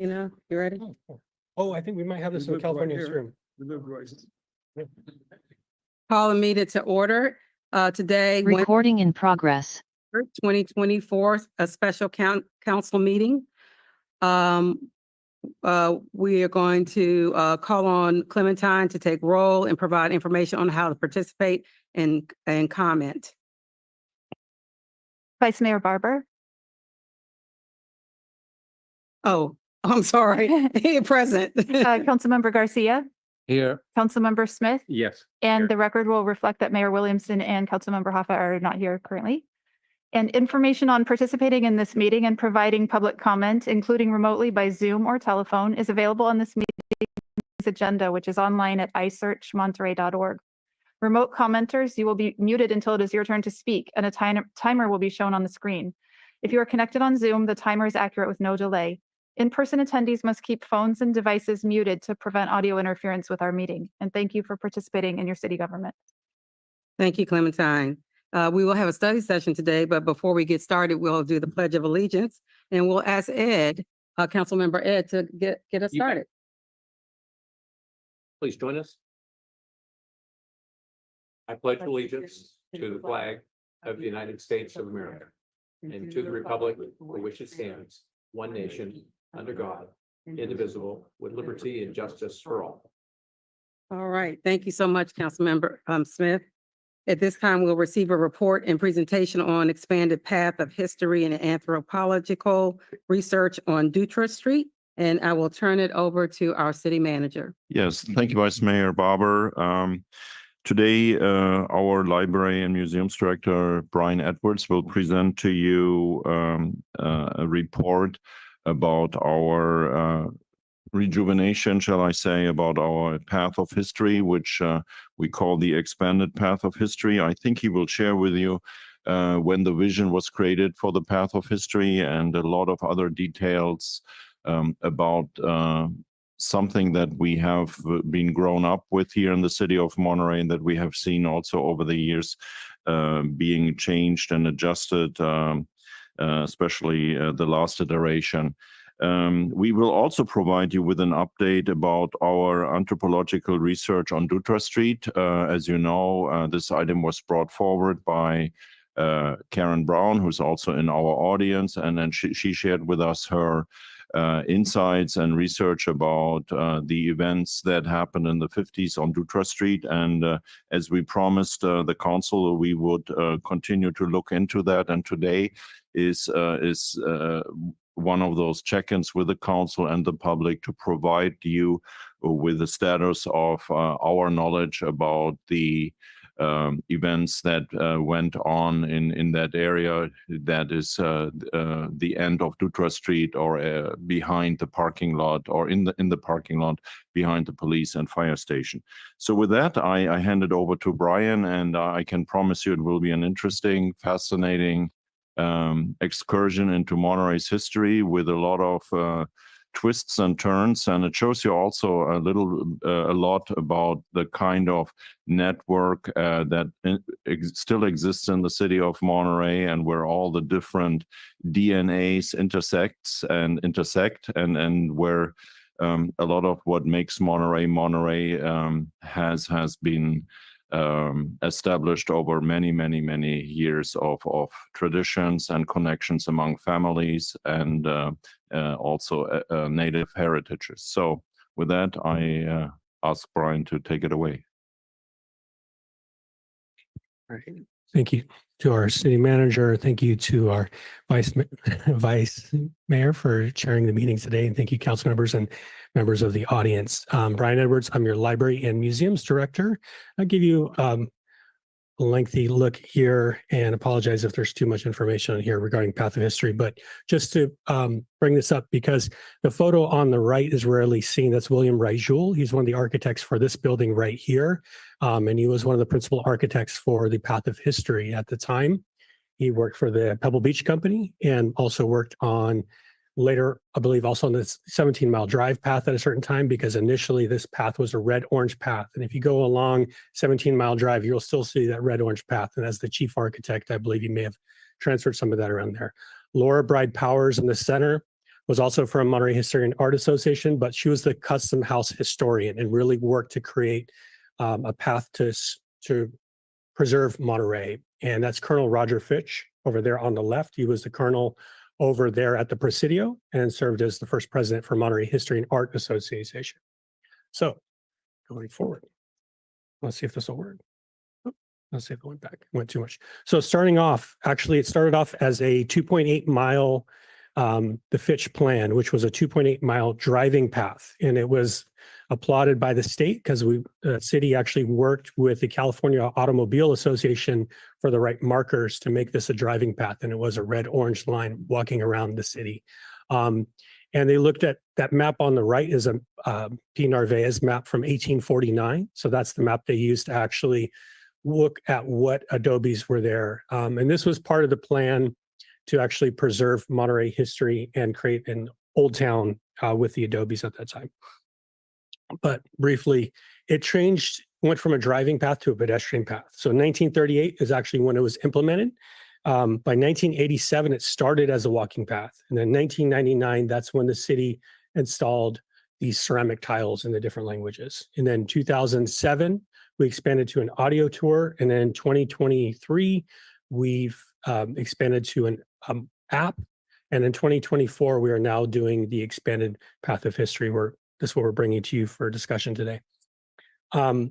You ready? Oh, I think we might have this in California room. Call a meeting to order. Today, Recording in progress. 2024, a special council meeting. We are going to call on Clementine to take roll and provide information on how to participate and comment. Vice Mayor Barber. Oh, I'm sorry. Present. Councilmember Garcia, Here. Councilmember Smith, Yes. and the record will reflect that Mayor Williamson and Councilmember Hoffa are not here currently. And information on participating in this meeting and providing public comment, including remotely by Zoom or telephone, is available on this meeting's agenda, which is online at isearchmonterey.org. Remote commenters, you will be muted until it is your turn to speak, and a timer will be shown on the screen. If you are connected on Zoom, the timer is accurate with no delay. In-person attendees must keep phones and devices muted to prevent audio interference with our meeting. And thank you for participating in your city government. Thank you, Clementine. We will have a study session today, but before we get started, we'll do the Pledge of Allegiance, and we'll ask Ed, Councilmember Ed, to get us started. Please join us. I pledge allegiance to the flag of the United States of America and to the republic for which it stands, one nation, under God, indivisible, with liberty and justice for all. All right. Thank you so much, Councilmember Smith. At this time, we'll receive a report and presentation on expanded path of history and anthropological research on Dutra Street. And I will turn it over to our city manager. Yes, thank you, Vice Mayor Barber. Today, our library and museums director, Brian Edwards, will present to you a report about our rejuvenation, shall I say, about our path of history, which we call the expanded path of history. I think he will share with you when the vision was created for the path of history and a lot of other details about something that we have been grown up with here in the city of Monterey and that we have seen also over the years being changed and adjusted, especially the last iteration. We will also provide you with an update about our anthropological research on Dutra Street. As you know, this item was brought forward by Karen Brown, who's also in our audience, and then she shared with us her insights and research about the events that happened in the 50s on Dutra Street. And as we promised the council, we would continue to look into that. And today is one of those check-ins with the council and the public to provide you with the status of our knowledge about the events that went on in that area. That is the end of Dutra Street, or behind the parking lot, or in the parking lot behind the police and fire station. So with that, I hand it over to Brian, and I can promise you it will be an interesting, fascinating excursion into Monterey's history with a lot of twists and turns, and it shows you also a lot about the kind of network that still exists in the city of Monterey, and where all the different DNAs intersect, and where a lot of what makes Monterey has been established over many years of traditions and connections among families, and also native heritages. So with that, I ask Brian to take it away. All right. Thank you to our city manager. Thank you to our vice mayor for chairing the meeting today. And thank you, council members and members of the audience. Brian Edwards, I'm your library and museums director. I'll give you a lengthy look here and apologize if there's too much information on here regarding path of history, but just to bring this up, because the photo on the right is rarely seen. That's William Wright-Jewell. He's one of the architects for this building right here. And he was one of the principal architects for the path of history at the time. He worked for the Pebble Beach Company and also worked on later, I believe, also on this 17-mile drive path at a certain time, because initially this path was a red-orange path. And if you go along 17-mile drive, you'll still see that red-orange path. And as the chief architect, I believe he may have transferred some of that around there. Laura Bride Powers in the center was also from Monterey History and Art Association, but she was the custom house historian and really worked to create a path to preserve Monterey. And that's Colonel Roger Fitch over there on the left. He was the colonel over there at the Presidio and served as the first president for Monterey History and Art Association. So going forward, let's see if this will work. Oh, let's see if it went back. It went too much. So starting off, actually, it started off as a 2.8 mile, the Fitch plan, which was a 2.8 mile driving path. And it was applauded by the state because the city actually worked with the California Automobile Association for the right markers to make this a driving path. And it was a red-orange line walking around the city. And they looked at that map on the right is a P. Narvaez map from 1849. So that's the map they used to actually look at what adobes were there. And this was part of the plan to actually preserve Monterey history and create an old town with the adobes at that time. But briefly, it changed, went from a driving path to a pedestrian path. So 1938 is actually when it was implemented. By 1987, it started as a walking path. And then 1999, that's when the city installed these ceramic tiles in the different languages. And then 2007, we expanded to an audio tour. And then 2023, we've expanded to an app. And in 2024, we are now doing the expanded path of history. This is what we're bringing to you for discussion today. But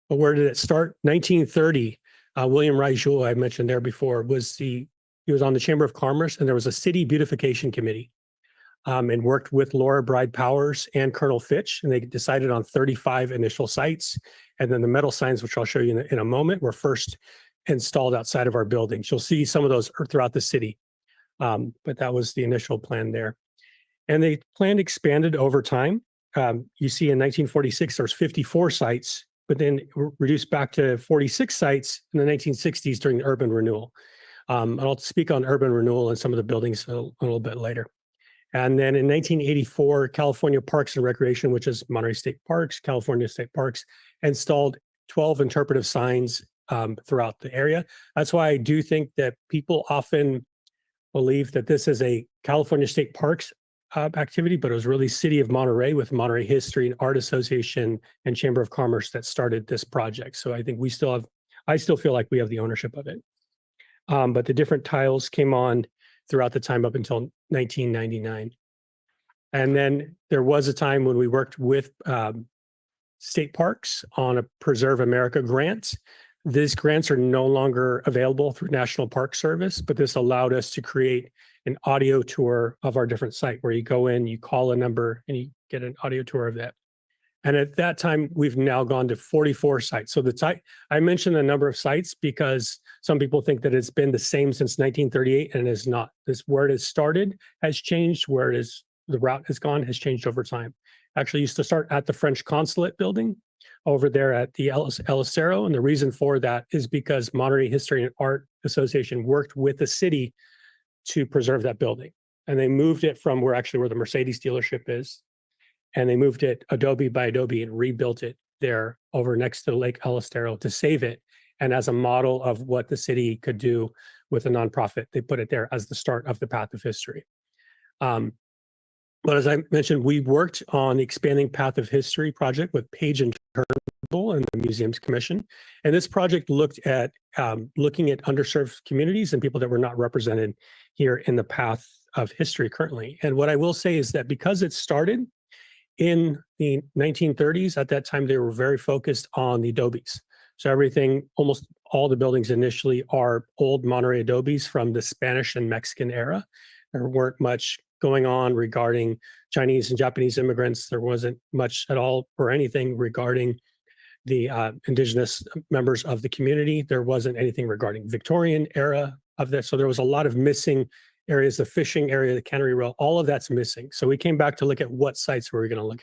where did it start? 1930, William Rajul, I mentioned there before, he was on the Chamber of Commerce, and there was a city beautification committee and worked with Laura Bride Powers and Colonel Fitch, and they decided on 35 initial sites. And then the metal signs, which I'll show you in a moment, were first installed outside of our buildings. You'll see some of those throughout the city, but that was the initial plan there. And the plan expanded over time. You see in 1946, there's 54 sites, but then reduced back to 46 sites in the 1960s during the urban renewal. And I'll speak on urban renewal and some of the buildings a little bit later. And then in 1984, California Parks and Recreation, which is Monterey State Parks, California State Parks, installed 12 interpretive signs throughout the area. That's why I do think that people often believe that this is a California State Parks activity, but it was really City of Monterey with Monterey History and Art Association and Chamber of Commerce that started this project. So I think I still feel like we have the ownership of it. But the different tiles came on throughout the time up until 1999. And then there was a time when we worked with state parks on a Preserve America grant. These grants are no longer available through National Park Service, but this allowed us to create an audio tour of our different site where you go in, you call a number, and you get an audio tour of that. And at that time, we've now gone to 44 sites. So I mentioned the number of sites because some people think that it's been the same since 1938, and it is not. Where it has started has changed. Where the route has gone has changed over time. Actually used to start at the French Consulate building over there at the El Cerro. And the reason for that is because Monterey History and Art Association worked with the city to preserve that building. And they moved it from where the Mercedes dealership is. And they moved it adobe by adobe and rebuilt it there over next to Lake El Estero to save it. And as a model of what the city could do with a nonprofit, they put it there as the start of the path of history. But as I mentioned, we worked on the Expanding Path of History project with Page and Turnbull and the Museums Commission. And this project looked at looking at underserved communities and people that were not represented here in the path of history currently. And what I will say is that because it started in the 1930s, at that time, they were very focused on the adobes. So almost all the buildings initially are old Monterey adobes from the Spanish and Mexican era. There weren't much going on regarding Chinese and Japanese immigrants. There wasn't much at all or anything regarding the indigenous members of the community. There wasn't anything regarding Victorian era of this. So there was a lot of missing areas, the fishing area, the cannery row, all of that's missing. So we came back to look at what sites were we going to look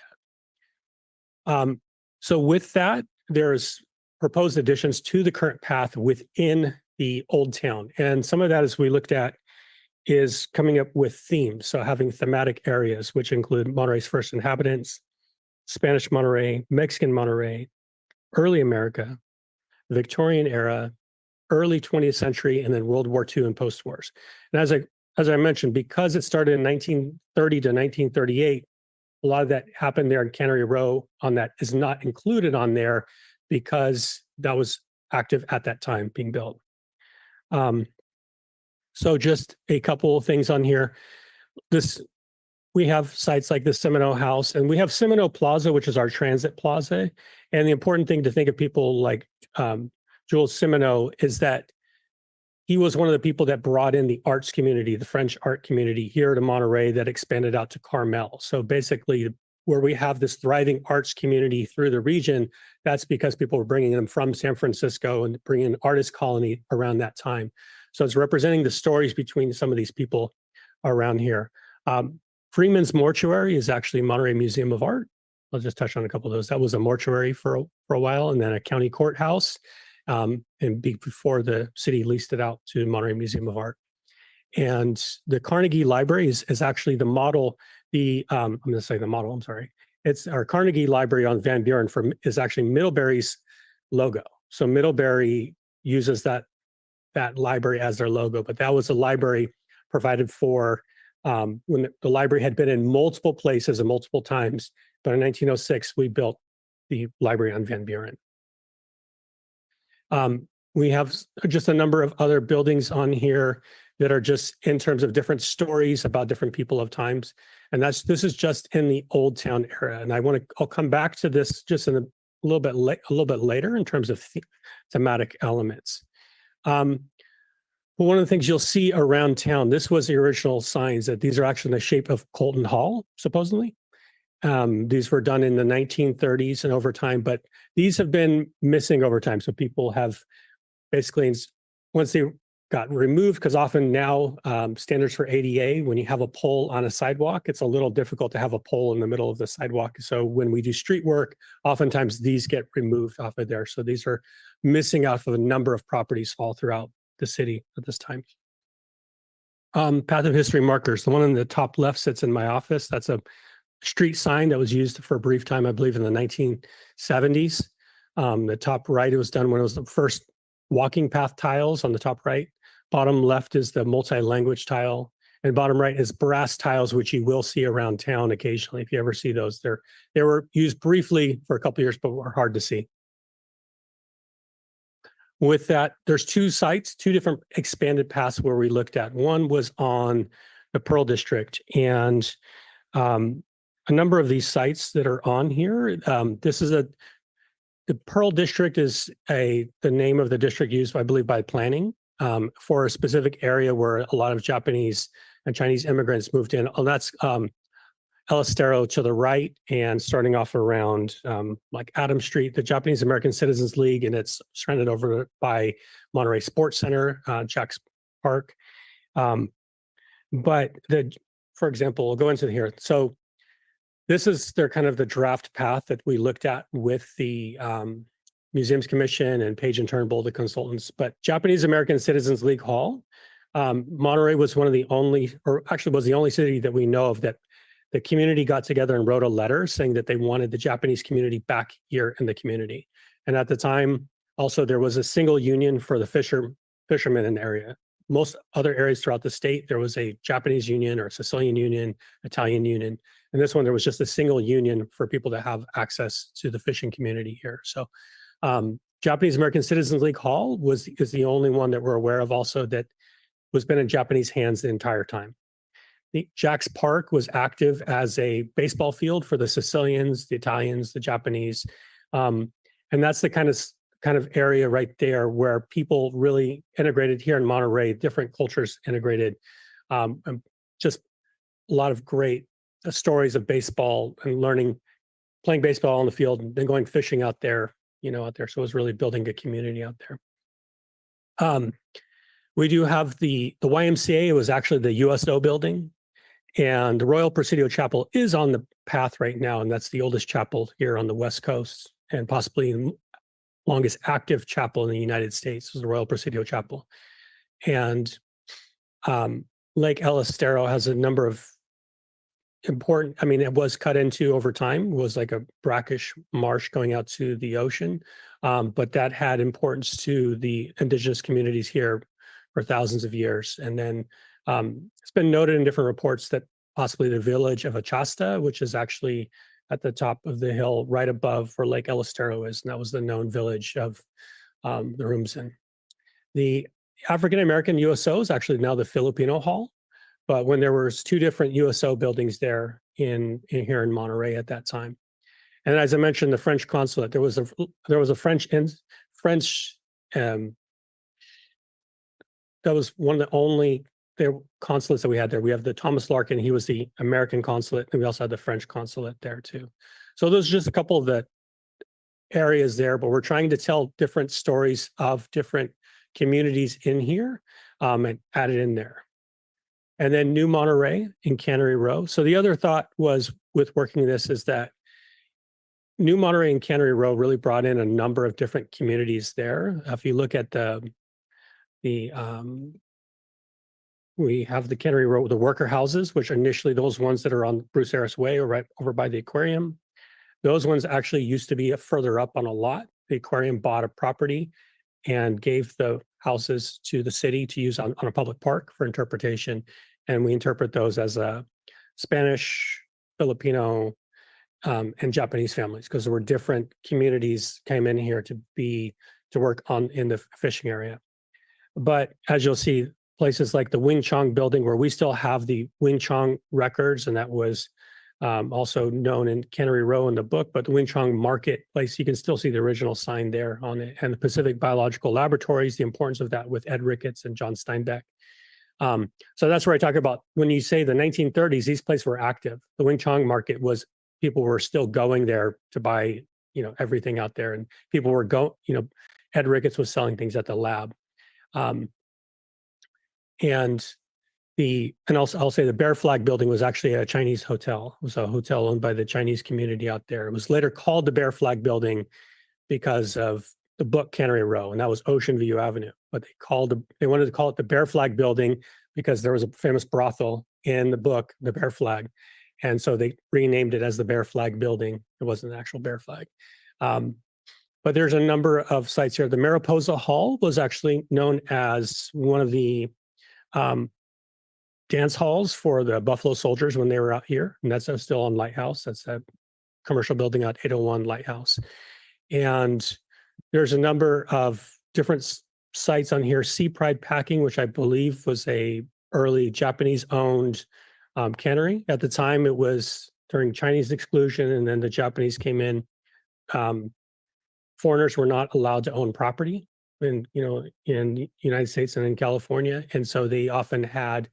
at. So with that, there's proposed additions to the current path within the old town. And some of that, as we looked at, is coming up with themes. So having thematic areas, which include Monterey's first inhabitants, Spanish Monterey, Mexican Monterey, early America, Victorian era, early 20th century, and then World War II and post-wars. And as I as I mentioned, because it started in 1930 to 1938, a lot of that happened there in Cannery Row on that is not included on there because that was active at that time being built. So just a couple of things on here. We have sites like the Semino House, and we have Semino Plaza, which is our transit plaza. And the important thing to think of people like Jules Semino is that he was one of the people that brought in the arts community, the French art community here to Monterey that expanded out to Carmel. So basically, where we have this thriving arts community through the region, that's because people were bringing them from San Francisco and bringing an artist colony around that time. So it's representing the stories between some of these people around here. Freeman's Mortuary is actually Monterey Museum of Art. I'll just touch on a couple of those. That was a mortuary for a while, and then a county courthouse. And before the city leased it out to Monterey Museum of Art. And the Carnegie Library is actually the model, I'm going to say the model, I'm sorry. It's our Carnegie Library on Van Buren is actually Middlebury's logo. So Middlebury uses that library as their logo, but that was a library provided for when the library had been in multiple places and multiple times. But in 1906, we built the library on Van Buren. We have just a number of other buildings on here that are just in terms of different stories about different people of times. And this is just in the Old Town era. And I'll come back to this just in a little bit later in terms of thematic elements. But one of the things you'll see around town, this was the original signs that these are actually in the shape of Colton Hall, supposedly. These were done in the 1930s and over time, but these have been missing over time. So people have basically, once they got removed, because often now standards for ADA, when you have a pole on a sidewalk, it's a little difficult to have a pole in the middle of the sidewalk. So when we do street work, oftentimes these get removed off of there. So these are missing out of a number of properties all throughout the city at this time. Path of History markers. The one in the top left sits in my office. That's a street sign that was used for a brief time, I believe, in the 1970s. The top right, it was done when it was the first walking path tiles on the top right. Bottom left is the multi-language tile, and bottom right is brass tiles, which you will see around town occasionally if you ever see those. They were used briefly for a couple of years, but were hard to see. With that, there's two different expanded paths where we looked at. One was on the Pearl District, and a number of these sites that are on here. The Pearl District is the name of the district used, I believe, by planning for a specific area where a lot of Japanese and Chinese immigrants moved in. And that's El Estero to the right, and starting off around like Adam Street, the Japanese American Citizens League, and it's surrounded over by Monterey Sports Center, Jack's Park. But for example, we'll go into here. So this is the draft path that we looked at with the Museums Commission and Page and Turnbull, the consultants. But Japanese American Citizens League Hall, Monterey was one of the only, or actually was the only city that we know of that the community got together and wrote a letter saying that they wanted the Japanese community back here in the community. And at the time, also, there was a single union for the fishermen in the area. Most other areas throughout the state, there was a Japanese union or a Sicilian union, Italian union. And this one, there was just a single union for people to have access to the fishing community here. So Japanese American Citizens League Hall is the only one that we're aware of also that was been in Japanese hands the entire time. The Jack's Park was active as a baseball field for the Sicilians, the Italians, the Japanese. And that's the kind of area right there where people really integrated here in Monterey, different cultures integrated. And just a lot of great stories of baseball and playing baseball on the field and then going fishing out there. So it was really building a community out there. We do have the YMCA. It was actually the USO building, and the Royal Presidio Chapel is on the path right now, and that's the oldest chapel here on the West Coast and possibly the longest active chapel in the United States is the Royal Presidio Chapel. And Lake El Estero has a number of important, it was cut into over time, was like a brackish marsh going out to the ocean. But that had importance to the indigenous communities here for thousands of years. And then it's been noted in different reports that possibly the village of Achasta, which is actually at the top of the hill right above where Lake El Estero is, and that was the known village of the Rumsen. The African-American USO is actually now the Filipino Hall, but when there was two different USO buildings there in here in Monterey at that time. And as I mentioned, the French consulate, there was a French that was one of the only consulates that we had there. We have the Thomas Larkin, he was the American consulate, and we also had the French consulate there too. So those are just a couple of the areas there, but we're trying to tell different stories of different communities in here and add it in there. And then New Monterey in Cannery Row. So the other thought was with working this is that New Monterey and Cannery Row really brought in a number of different communities there. If you look at we have the Cannery Row, the worker houses, which are initially those ones that are on Bruce Harris Way or right over by the aquarium. Those ones actually used to be further up on a lot. The aquarium bought a property and gave the houses to the city to use on a public park for interpretation. And we interpret those as a Spanish, Filipino, and Japanese families, because there were different communities came in here to work in the fishing area. But as you'll see, places like the Wing Chong building, where we still have the Wing Chong records, and that was also known in Cannery Row in the book, but the Wing Chong Marketplace, you can still see the original sign there on it, and the Pacific Biological Laboratories, the importance of that with Ed Ricketts and John Steinbeck. So that's where I talk about when you say the 1930s, these places were active. The Wing Chong Market was, people were still going there to buy, everything out there, and people were Ed Ricketts was selling things at the lab. I'll say the Bear Flag building was actually a Chinese hotel. It was a hotel owned by the Chinese community out there. It was later called the Bear Flag building because of the book Cannery Row, and that was Ocean View Avenue. But they wanted to call it the Bear Flag building because there was a famous brothel in the book, the Bear Flag. And so they renamed it as the Bear Flag building. It wasn't an actual bear flag. But there's a number of sites here. The Mariposa Hall was actually known as one of the dance halls for the Buffalo Soldiers when they were out here. And that's still on Lighthouse. That's a commercial building at 801 Lighthouse. And there's a number of different sites on here. Sea Pride Packing, which I believe was a early Japanese-owned cannery. At the time, it was during Chinese exclusion, and then the Japanese came in. Foreigners were not allowed to own property in the United States and in California. And so they often had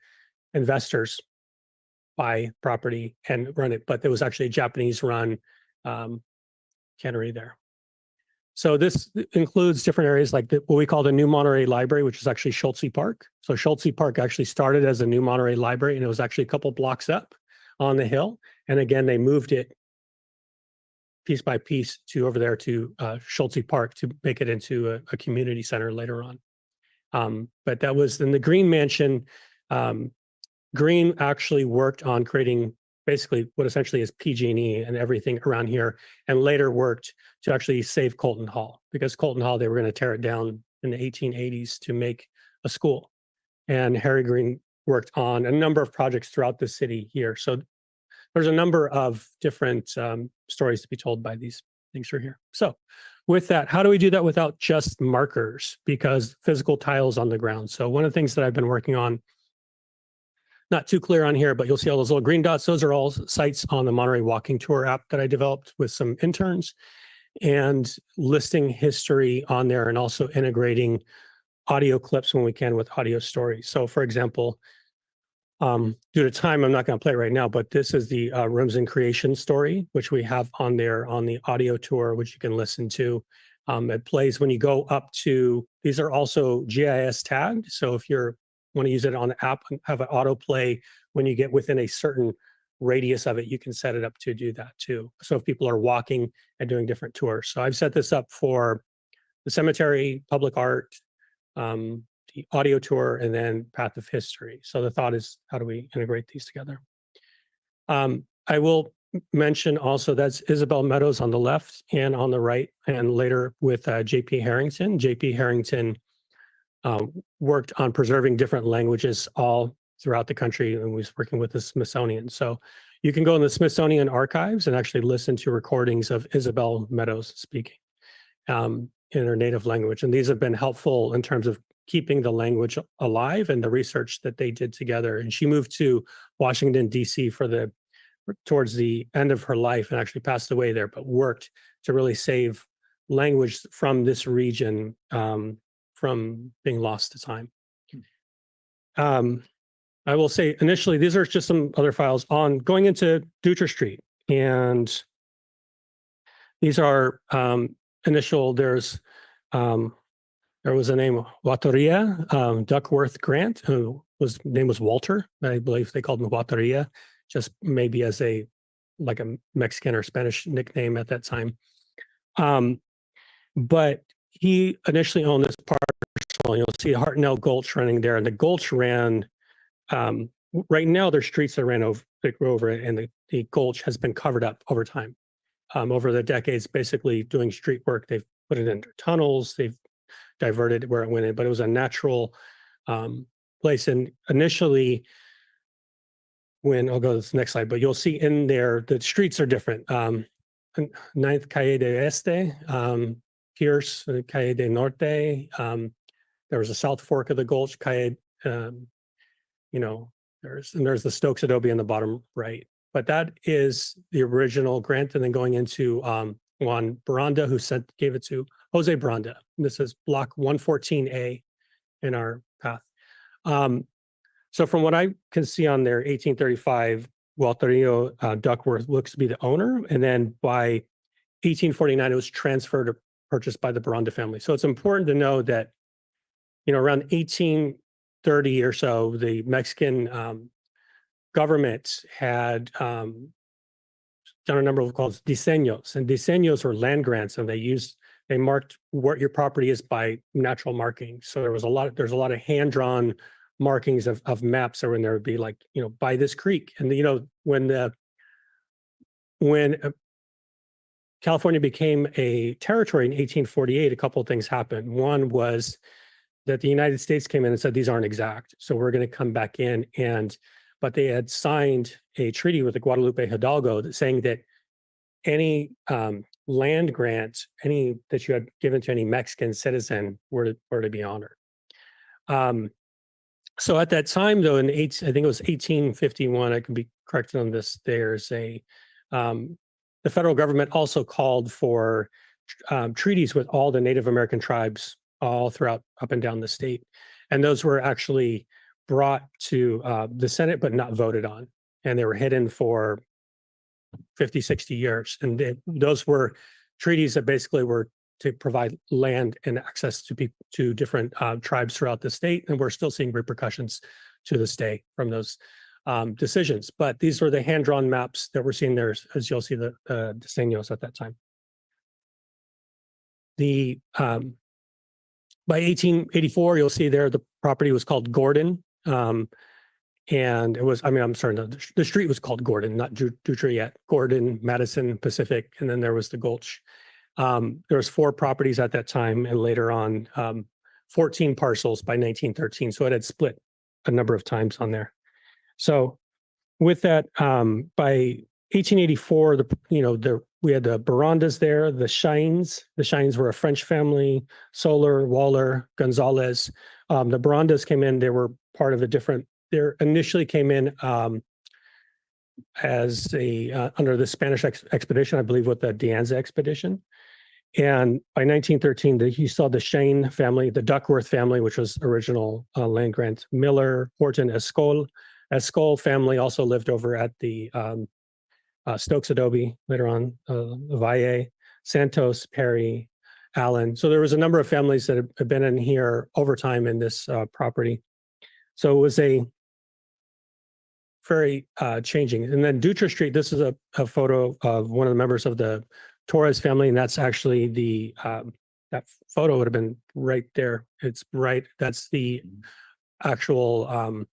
investors buy property and run it, but there was actually a Japanese run cannery there. So this includes different areas like what we call the New Monterey Library, which is actually Schultze Park. So Schultze Park actually started as a New Monterey Library, and it was actually a couple blocks up on the hill. And again, they moved it piece by piece to over there to Schultze Park to make it into a community center later on. But that was in the Green Mansion. Green actually worked on creating basically what essentially is PG&E and everything around here, and later worked to actually save Colton Hall, because Colton Hall, they were going to tear it down in the 1880s to make a school. And Harry Green worked on a number of projects throughout the city here. So there's a number of different stories to be told by these things through here. So with that, how do we do that without just markers? Because physical tiles on the ground. So one of the things that I've been working on, not too clear on here, but you'll see all those little green dots. Those are all sites on the Monterey Walking Tour app that I developed with some interns, and listing history on there, and also integrating audio clips when we can with audio stories. So for example, due to time, I'm not going to play it right now, but this is the Rumsen Creation story, which we have on there on the audio tour, which you can listen to. It plays when you go up to, these are also GIS tagged. So if you want to use it on the app and have an autoplay, when you get within a certain radius of it, you can set it up to do that too. So if people are walking and doing different tours. So I've set this up for the cemetery, public art, the audio tour, and then Path of History. So the thought is, how do we integrate these together? I will mention also that's Isabel Meadows on the left and on the right, and later with JP Harrington. JP Harrington worked on preserving different languages all throughout the country and was working with the Smithsonian. So you can go in the Smithsonian archives and actually listen to recordings of Isabel Meadows speaking in her native language. And these have been helpful in terms of keeping the language alive and the research that they did together. And she moved to Washington, D.C. towards the end of her life and actually passed away there, but worked to really save language from this region from being lost to time. I will say initially, these are just some other files on going into Dutra Street. And these are initial, there was a name, Watoria, Duckworth Grant, who name was Walter. I believe they called him Watoria, just maybe as like a Mexican or Spanish nickname at that time. But he initially owned this parcel. You'll see Hartnell Gulch running there, and the gulch ran. Right now, there's streets that ran over it, and the gulch has been covered up over time. Over the decades, basically doing street work, they've put it into tunnels, they've diverted where it went in, but it was a natural place. And initially, I'll go to the next slide, but you'll see in there, the streets are different. 9th Calle de Este, Pierce, Calle de Norte. There was a South Fork of the Gulch, Calle, there's the Stokes Adobe in the bottom right. But that is the original grant. And then going into Juan Baranda, who gave it to Jose Baranda. This is block 114A in our path. So from what I can see on there, 1835, Walterio Duckworth looks to be the owner. And then by 1849, it was transferred or purchased by the Baranda family. So it's important to know that, around 1830 or so, the Mexican government had done a number of called diseños, and diseños were land grants, and they marked what your property is by natural marking. So there's a lot of hand-drawn markings of maps, or when there would be like, by this creek. And when California became a territory in 1848, a couple of things happened. One was that the United States came in and said, these aren't exact, so we're going to come back in. But they had signed a treaty with the Guadalupe Hidalgo saying that any land grant, any that you had given to any Mexican citizen were to be honored. So at that time, though, I think it was 1851, I can be corrected on this, there's the federal government also called for treaties with all the Native American tribes all throughout up and down the state. And those were actually brought to the Senate, but not voted on. And they were hidden for 50, 60 years. And those were treaties that basically were to provide land and access to different tribes throughout the state. And we're still seeing repercussions to this day from those decisions. But these were the hand-drawn maps that we're seeing there, as you'll see the diseños at that time. By 1884, you'll see there the property was called Gordon. And it was, the street was called Gordon, not Dutra yet. Gordon, Madison, Pacific, and then there was the Gulch. There was 4 properties at that time, and later on 14 parcels by 1913. So it had split a number of times on there. So with that, by 1884, we had the Barandas there, the Shines. The Shines were a French family, Soler, Waller, Gonzalez. The Barandas came in, they were part of they initially came in as under the Spanish expedition, I believe with the De Anza expedition. And by 1913, you saw the Shane family, the Duckworth family, which was original land grant, Miller, Horton, Escol. Escol family also lived over at the Stokes Adobe, later on, Valle, Santos, Perry, Allen. So there was a number of families that have been in here over time in this property. So it was a very changing. And then Dutra Street, this is a photo of one of the members of the Torres family, and that's actually that photo would have been right there. It's right, that's the actual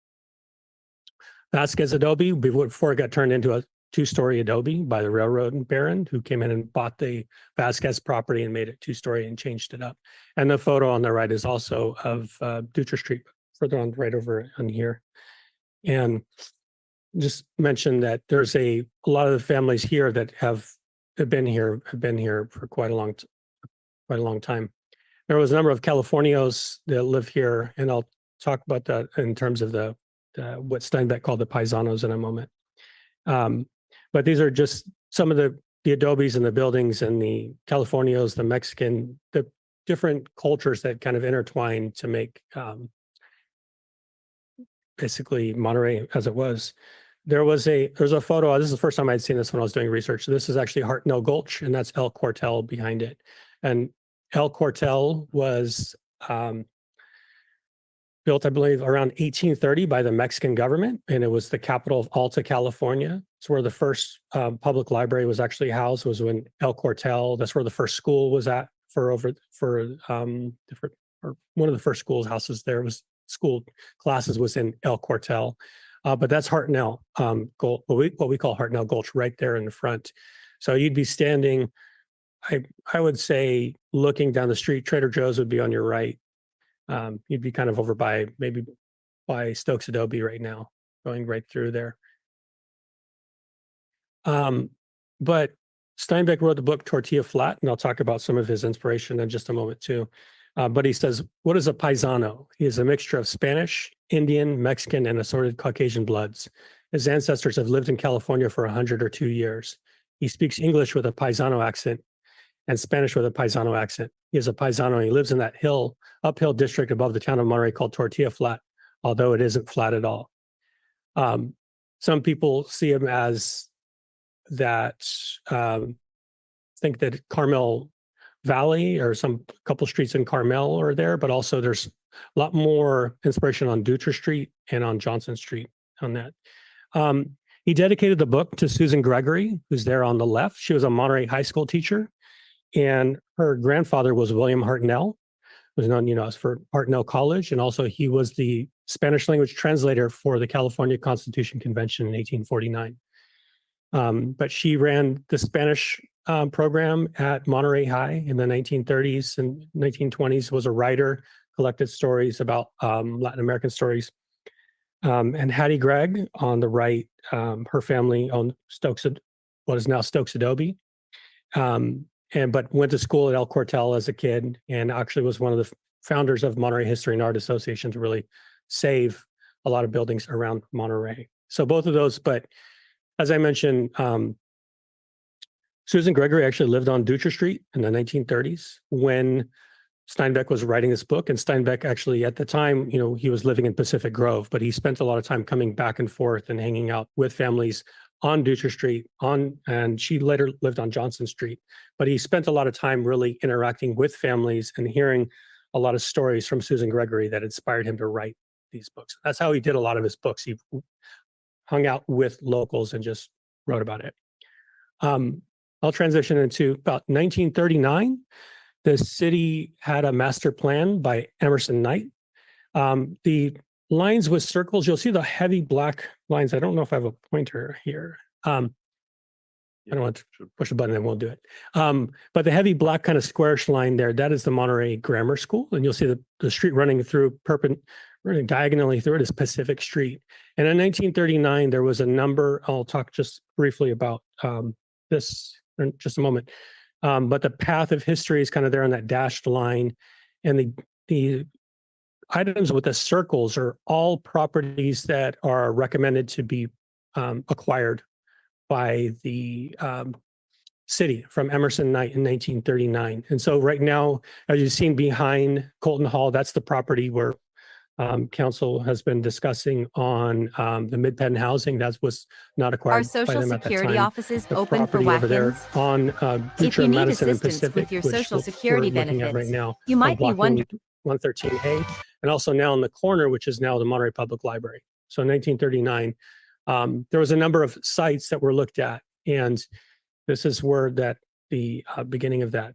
Vasquez Adobe before it got turned into a two-story adobe by the railroad baron who came in and bought the Vasquez property and made it two-story and changed it up. And the photo on the right is also of Dutra Street, further on right over on here. And just mention that there's a lot of the families here that have been here for quite a long time. There was a number of Californios that live here, and I'll talk about that in terms of the what Steinbeck called the paisanos in a moment. But these are just some of the adobes and the buildings and the Californios, the Mexican, the different cultures that kind of intertwine to make basically Monterey as it was. There's a photo. This is the first time I'd seen this when I was doing research. This is actually Hartnell Gulch, and that's El Cuartel behind it. And El Cuartel was built, I believe, around 1830 by the Mexican government, and it was the capital of Alta California. It's where the first public library was actually housed, was when El Cuartel. That's where the first school was at one of the first school houses there was school classes was in El Cuartel. But that's Hartnell, what we call Hartnell Gulch, right there in the front. So you'd be standing, I would say, looking down the street. Trader Joe's would be on your right. You'd be kind of over by Stokes Adobe right now, going right through there. But Steinbeck wrote the book Tortilla Flat, and I'll talk about some of his inspiration in just a moment too. But he says, what is a paisano? He is a mixture of Spanish, Indian, Mexican, and assorted Caucasian bloods. His ancestors have lived in California for 100 or 2 years. He speaks English with a paisano accent and Spanish with a paisano accent. He is a paisano. He lives in that uphill district above the town of Monterey called Tortilla Flat, although it isn't flat at all. Some people see him as that, think that Carmel Valley or some couple streets in Carmel are there, but also there's a lot more inspiration on Dutra Street and on Johnson Street on that. He dedicated the book to Susan Gregory, who's there on the left. She was a Monterey High School teacher, and her grandfather was William Hartnell, was known, as for Hartnell College, and also he was the Spanish language translator for the California Constitution Convention in 1849. But she ran the Spanish program at Monterey High in the 1930s and 1920s, was a writer, collected stories about Latin American stories. And Hattie Gregg on the right, her family owned what is now Stokes Adobe, but went to school at El Cuartel as a kid, and actually was one of the founders of Monterey History and Art Association to really save a lot of buildings around Monterey. So both of those, but as I mentioned, Susan Gregory actually lived on Dutra Street in the 1930s when Steinbeck was writing this book. And Steinbeck actually, at the time, he was living in Pacific Grove, but he spent a lot of time coming back and forth and hanging out with families on Dutra Street, and she later lived on Johnson Street. But he spent a lot of time really interacting with families and hearing a lot of stories from Susan Gregory that inspired him to write these books. That's how he did a lot of his books. He hung out with locals and just wrote about it. I'll transition into about 1939. The city had a master plan by Emerson Knight. The lines with circles, you'll see the heavy black lines. I don't know if I have a pointer here. I don't want to push a button, I won't do it. But the heavy black kind of squarish line there, that is the Monterey Grammar School. And you'll see the street running diagonally through it is Pacific Street. And in 1939, there was a number, I'll talk just briefly about this in just a moment. But the path of history is kind of there on that dashed line. And the items with the circles are all properties that are recommended to be acquired by the city from Emerson Knight in 1939. And so right now, as you've seen behind Colton Hall, that's the property where council has been discussing on the mid-pen housing. That was not acquired Our by social them at that security time. offices The open for property over there walk-ins? on If you Dutra, need Madison, and assistance Pacific, with your which social we're security looking at right benefits, now, you on might be Block wondering. 113A, and also now in the corner, which is now the Monterey Public Library. So in 1939, there was a number of sites that were looked at, and this is where the beginning of that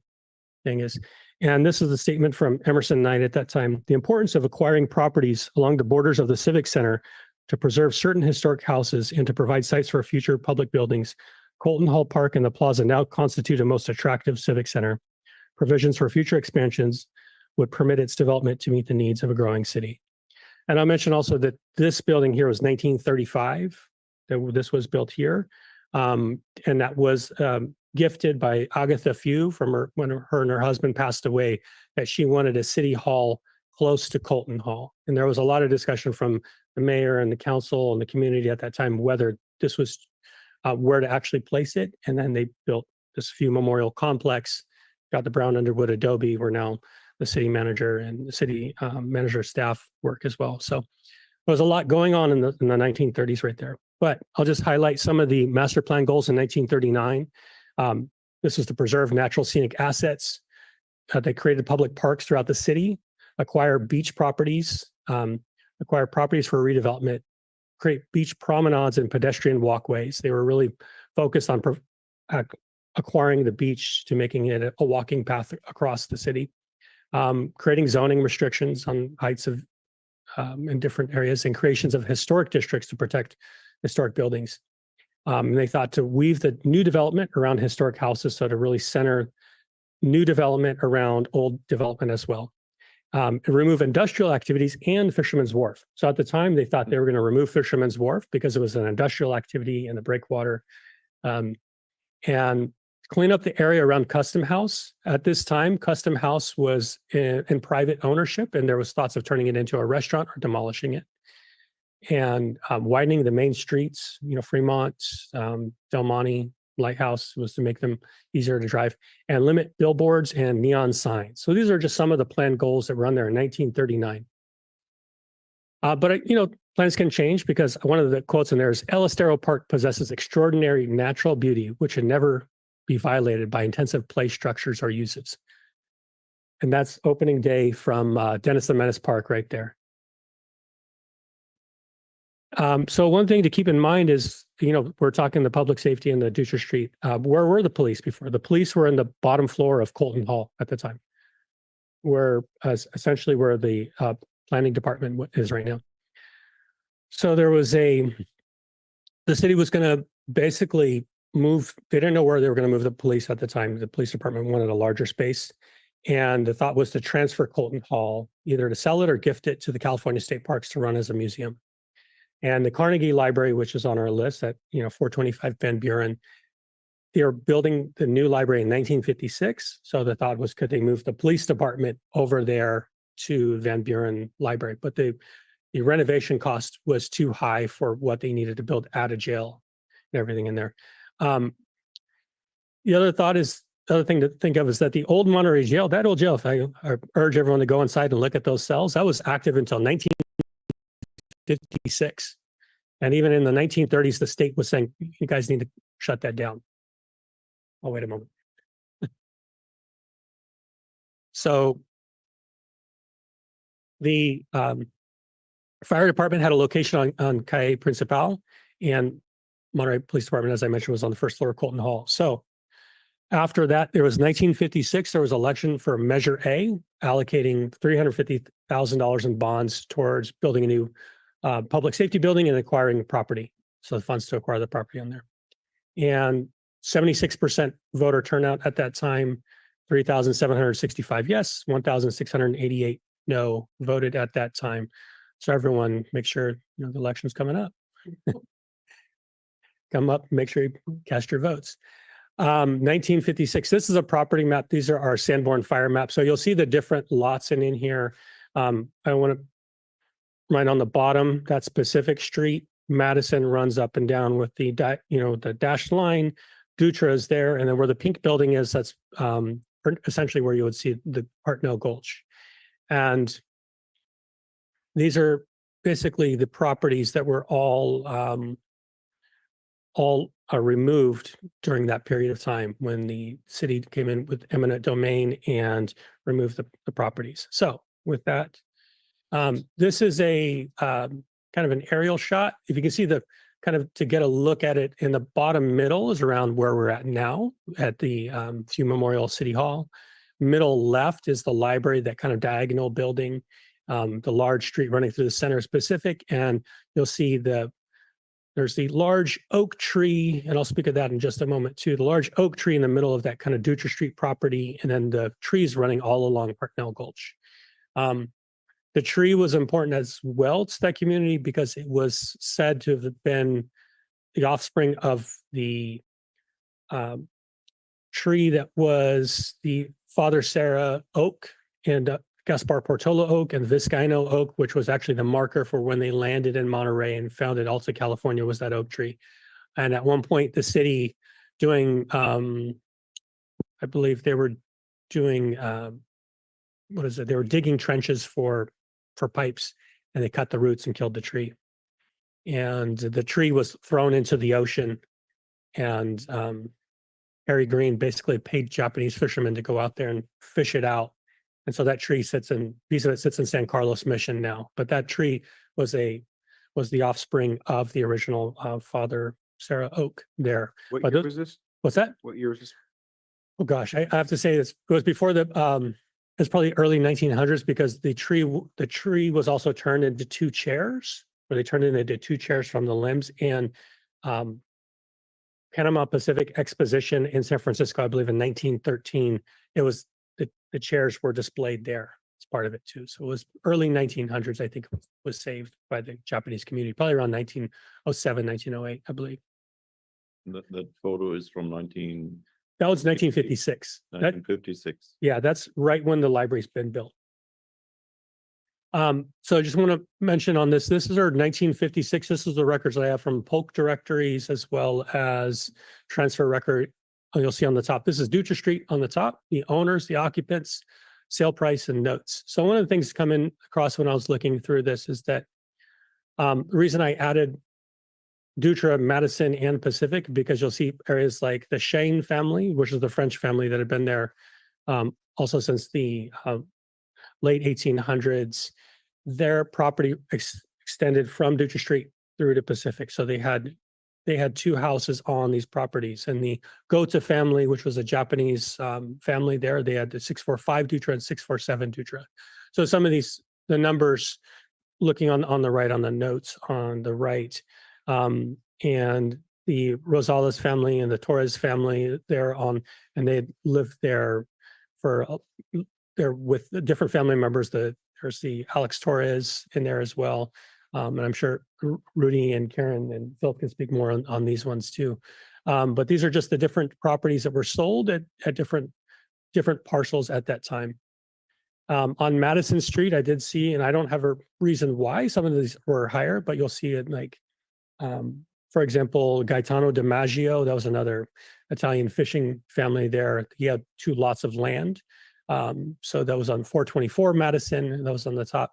thing is. And this is a statement from Emerson Knight at that time. The importance of acquiring properties along the borders of the Civic Center to preserve certain historic houses and to provide sites for future public buildings, Colton Hall Park and the plaza now constitute a most attractive civic center. Provisions for future expansions would permit its development to meet the needs of a growing city. And I'll mention also that this building here was 1935, that this was built here. And that was gifted by Agatha Few from her, when her and her husband passed away, that she wanted a city hall close to Colton Hall. And there was a lot of discussion from the mayor and the council and the community at that time, whether this was where to actually place it. And then they built this Few Memorial Complex, got the brown underwood adobe, where now the city manager and the city manager staff work as well. So there was a lot going on in the 1930s right there. But I'll just highlight some of the master plan goals in 1939. This was to preserve natural scenic assets. They created public parks throughout the city, acquire beach properties, acquire properties for redevelopment, create beach promenades and pedestrian walkways. They were really focused on acquiring the beach to making it a walking path across the city, creating zoning restrictions on heights of in different areas, and creations of historic districts to protect historic buildings. And they thought to weave the new development around historic houses, so to really center new development around old development as well. And remove industrial activities and Fisherman's Wharf. So at the time, they thought they were going to remove Fisherman's Wharf because it was an industrial activity in the breakwater, and clean up the area around Custom House. At this time, Custom House was in private ownership, and there was thoughts of turning it into a restaurant or demolishing it. And widening the main streets, Fremont, Del Monte, Lighthouse, was to make them easier to drive, and limit billboards and neon signs. So these are just some of the planned goals that were on there in 1939. But plans can change, because one of the quotes in there is, El Estero Park possesses extraordinary natural beauty, which should never be violated by intensive play structures or uses. And that's opening day from Dennis the Menace Park right there. So one thing to keep in mind is, we're talking the public safety and the Dutcher Street. Where were the police before? The police were in the bottom floor of Colton Hall at the time, where essentially where the planning department is right now. So there was the city was going to basically move. They didn't know where they were going to move the police at the time. The police department wanted a larger space. And the thought was to transfer Colton Hall, either to sell it or gift it to the California State Parks to run as a museum. And the Carnegie Library, which is on our list at 425 Van Buren, they are building the new library in 1956. So the thought was, could they move the police department over there to Van Buren Library? But the renovation cost was too high for what they needed to build out of jail and everything in there. The other thing to think of is that the old Monterey jail, that old jail, if I urge everyone to go inside and look at those cells, that was active until 1956. And even in the 1930s, the state was saying, you guys need to shut that down. Oh, wait a moment. So the fire department had a location on Calle Principal, and Monterey Police Department, as I mentioned, was on the first floor of Colton Hall. So after that, there was 1956, there was election for Measure A, allocating $350,000 in bonds towards building a new public safety building and acquiring property. So the funds to acquire the property on there. And 76% voter turnout at that time, 3,765 yes, 1,688 no voted at that time. So everyone make sure the election's coming up. Come up, make sure you cast your votes. 1956, this is a property map. These are our Sanborn fire maps. So you'll see the different lots in here. I want to right on the bottom, that's Pacific Street. Madison runs up and down with the the dashed line. Dutra is there, and then where the pink building is, that's essentially where you would see the Hartnell Gulch. And these are basically the properties that were all removed during that period of time when the city came in with eminent domain and removed the properties. So with that, this is a kind of an aerial shot. If you can see the kind of to get a look at it in the bottom middle is around where we're at now at the Few Memorial City Hall. Middle left is the library, that kind of diagonal building. the large street running through the center is Pacific, and you'll see there's the large oak tree, and I'll speak of that in just a moment too. The large oak tree in the middle of that kind of Dutra Street property, and then the trees running all along Parknell Gulch. The tree was important as well to that community because it was said to have been the offspring of the tree that was the Father Sarah oak and Gaspar Portola oak and Vizcaino oak, which was actually the marker for when they landed in Monterey and founded Alta California, was that oak tree. And at one point, the city doing, I believe they were doing, what is it? They were digging trenches for pipes, and they cut the roots and killed the tree. And the tree was thrown into the ocean, and Harry Green basically paid Japanese fishermen to go out there and fish it out. And so that tree piece of it sits in San Carlos Mission now. But that tree was the offspring of the original Father Sarah oak there. What But year was this? What's that? What year was this? Oh gosh, I have to say this. It was before it's probably early 1900s, because the tree was also turned into two chairs, or they turned it into two chairs from the limbs. And Panama Pacific Exposition in San Francisco, I believe in 1913, it was the chairs were displayed there as part of it too. So it was early 1900s, I think, was saved by the Japanese community, probably around 1907, 1908, I believe. That photo is from That was 1956. 1956. Yeah, that's right when the library's been built. So I just want to mention on this is our 1956. This is the records I have from Polk directories as well as transfer record. You'll see on the top, this is Dutra Street on the top, the owners, the occupants, sale price, and notes. So one of the things coming across when I was looking through this is that the reason I added Dutra, Madison, and Pacific, because you'll see areas like the Shane family, which is the French family that had been there also since the late 1800s. Their property extended from Dutra Street through to Pacific. So they had two houses on these properties. And the Gota family, which was a Japanese family there, they had the 645 Dutra and 647 Dutra. So some of the numbers looking on the right, on the notes on the right, and the Rosales family and the Torres family and they lived there they're with the different family members. There's the Alex Torres in there as well. And I'm sure Rudy and Karen and Phil can speak more on these ones too. But these are just the different properties that were sold at different parcels at that time. On Madison Street, I did see, and I don't have a reason why some of these were higher, but you'll see it like, for example, Gaetano DiMaggio, that was another Italian fishing family there. He had 2 lots of land. So that was on 424 Madison, that was on the top.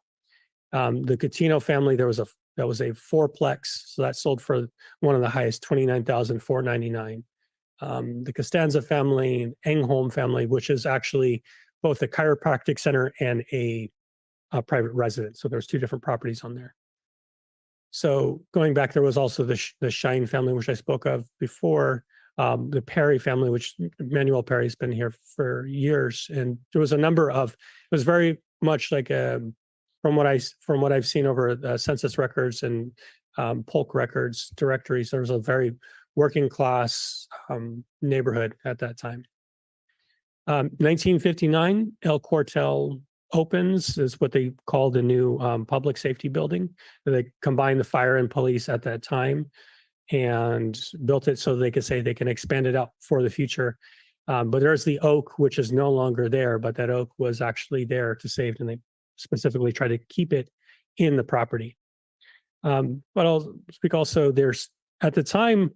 The Catino family, that was a 4-plex, so that sold for one of the highest, $29,499. The Costanza family, Engholm family, which is actually both a chiropractic center and a private residence. So there's 2 different properties on there. So going back, there was also the Shine family, which I spoke of before. The Perry family, which Manuel Perry's been here for years, and there was a number of. It was very much like from what I've seen over the census records and Polk records directories. There was a very working class neighborhood at that time. 1959, El Cuartel opens, is what they called the new public safety building. They combined the fire and police at that time and built it so they could say they can expand it out for the future. But there's the oak, which is no longer there, but that oak was actually there to save, and they specifically try to keep it in the property. But I'll speak also, at the time,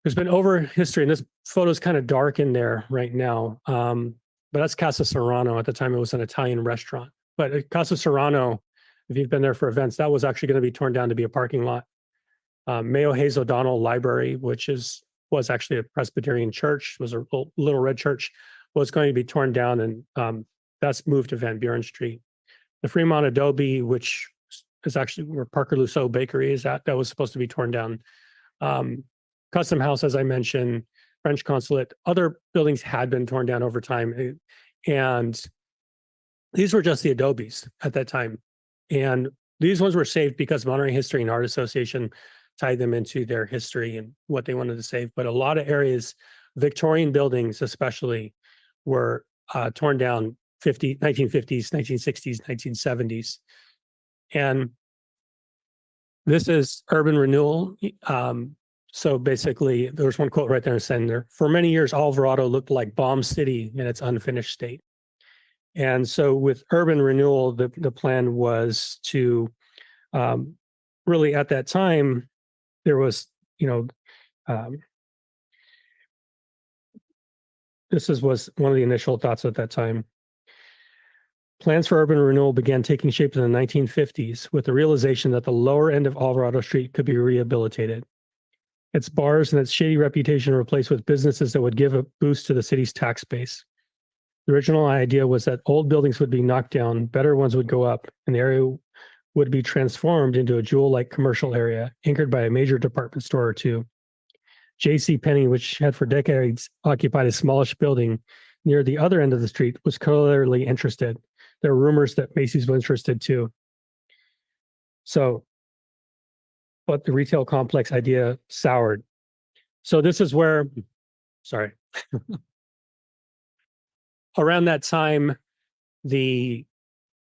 there's been over history, and this photo is kind of dark in there right now. But that's Casa Serrano. At the time, it was an Italian restaurant. But at Casa Serrano, if you've been there for events, that was actually going to be torn down to be a parking lot. Mayo Hayes O'Donnell Library, which was actually a Presbyterian church, was a little red church, was going to be torn down, and that's moved to Van Buren Street. The Fremont Adobe, which is actually where Parker Luceau Bakery is at, that was supposed to be torn down. Custom House, as I mentioned, French Consulate, other buildings had been torn down over time. And these were just the adobes at that time. And these ones were saved because Monterey History and Art Association tied them into their history and what they wanted to save. But a lot of areas, Victorian buildings especially, were torn down 1950s, 1960s, 1970s. And this is urban renewal. So basically, there's one quote right there in center. For many years, Alvarado looked like Bomb City in its unfinished state. And so with urban renewal, the plan was to really at that time, there was, this was one of the initial thoughts at that time. Plans for urban renewal began taking shape in the 1950s with the realization that the lower end of Alvarado Street could be rehabilitated. Its bars and its shady reputation replaced with businesses that would give a boost to the city's tax base. The original idea was that old buildings would be knocked down, better ones would go up, and the area would be transformed into a jewel-like commercial area anchored by a major department store or two. J.C. Penney, which had for decades occupied a smallish building near the other end of the street, was clearly interested. There were rumors that Macy's was interested too. But the retail complex idea soured. So this is where, sorry. Around that time, the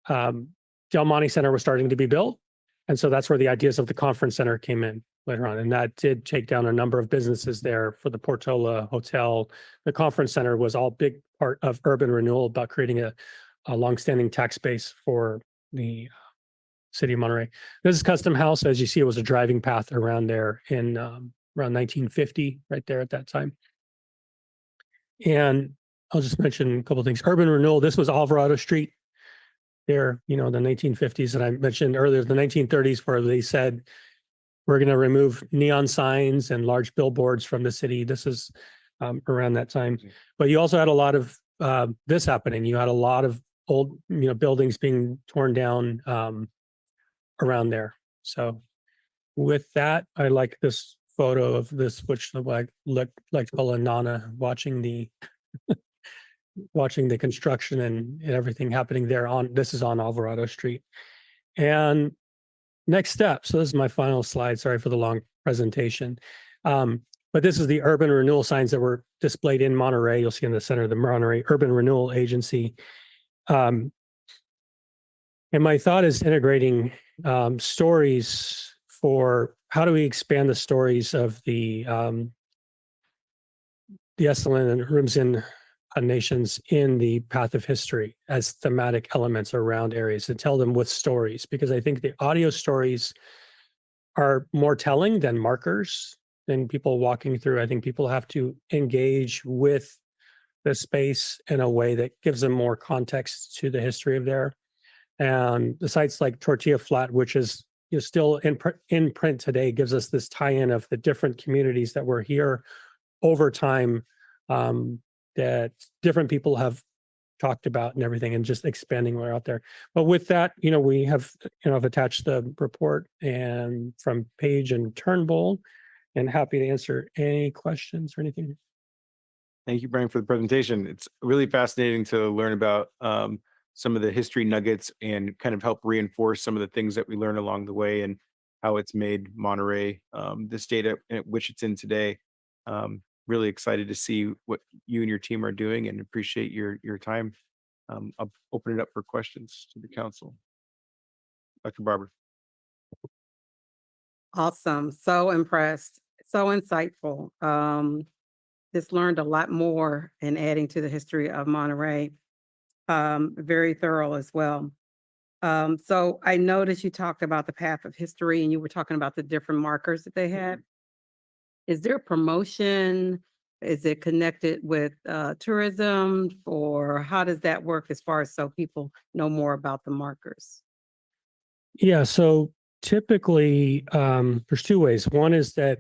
Del Monte Center was starting to be built. And so that's where the ideas of the conference center came in later on. And that did take down a number of businesses there for the Portola Hotel. The conference center was all big part of urban renewal about creating a longstanding tax base for the city of Monterey. This is Custom House. As you see, it was a driving path around there in around 1950, right there at that time. And I'll just mention a couple of things. Urban renewal, this was Alvarado Street there, the 1950s. And I mentioned earlier, the 1930s, where they said, we're going to remove neon signs and large billboards from the city. This is around that time. But you also had a lot of this happening. You had a lot of old, buildings being torn down around there. So with that, I like this photo of this, which looked like Nana watching the watching the construction and everything happening there. This is on Alvarado Street. And next step. So this is my final slide. Sorry for the long presentation. But this is the urban renewal signs that were displayed in Monterey. You'll see in the center of the Monterey Urban Renewal Agency. And my thought is integrating stories for how do we expand the stories of the Esselen and Rumsen nations in the path of history as thematic elements around areas to tell them with stories, because I think the audio stories are more telling than markers than people walking through. I think people have to engage with the space in a way that gives them more context to the history of there. And the sites like Tortilla Flat, which is still in print today, gives us this tie-in of the different communities that were here over time that different people have talked about and everything, and just expanding what are out there. But with that, we have, I've attached the report and from Page and Turnbull, and happy to answer any questions or anything. Thank you, Brian, for the presentation. It's really fascinating to learn about some of the history nuggets and kind of help reinforce some of the things that we learn along the way and how it's made Monterey the state at which it's in today. Really excited to see what you and your team are doing and appreciate your time. I'll open it up for questions to the council. Dr. Barber. Awesome. So impressed. So insightful. Just learned a lot more in adding to the history of Monterey. Very thorough as well. So I noticed you talked about the path of history and you were talking about the different markers that they had. Is there promotion? Is it connected with tourism, or how does that work as far as so people know more about the markers? Yeah, so typically there's two ways. One is that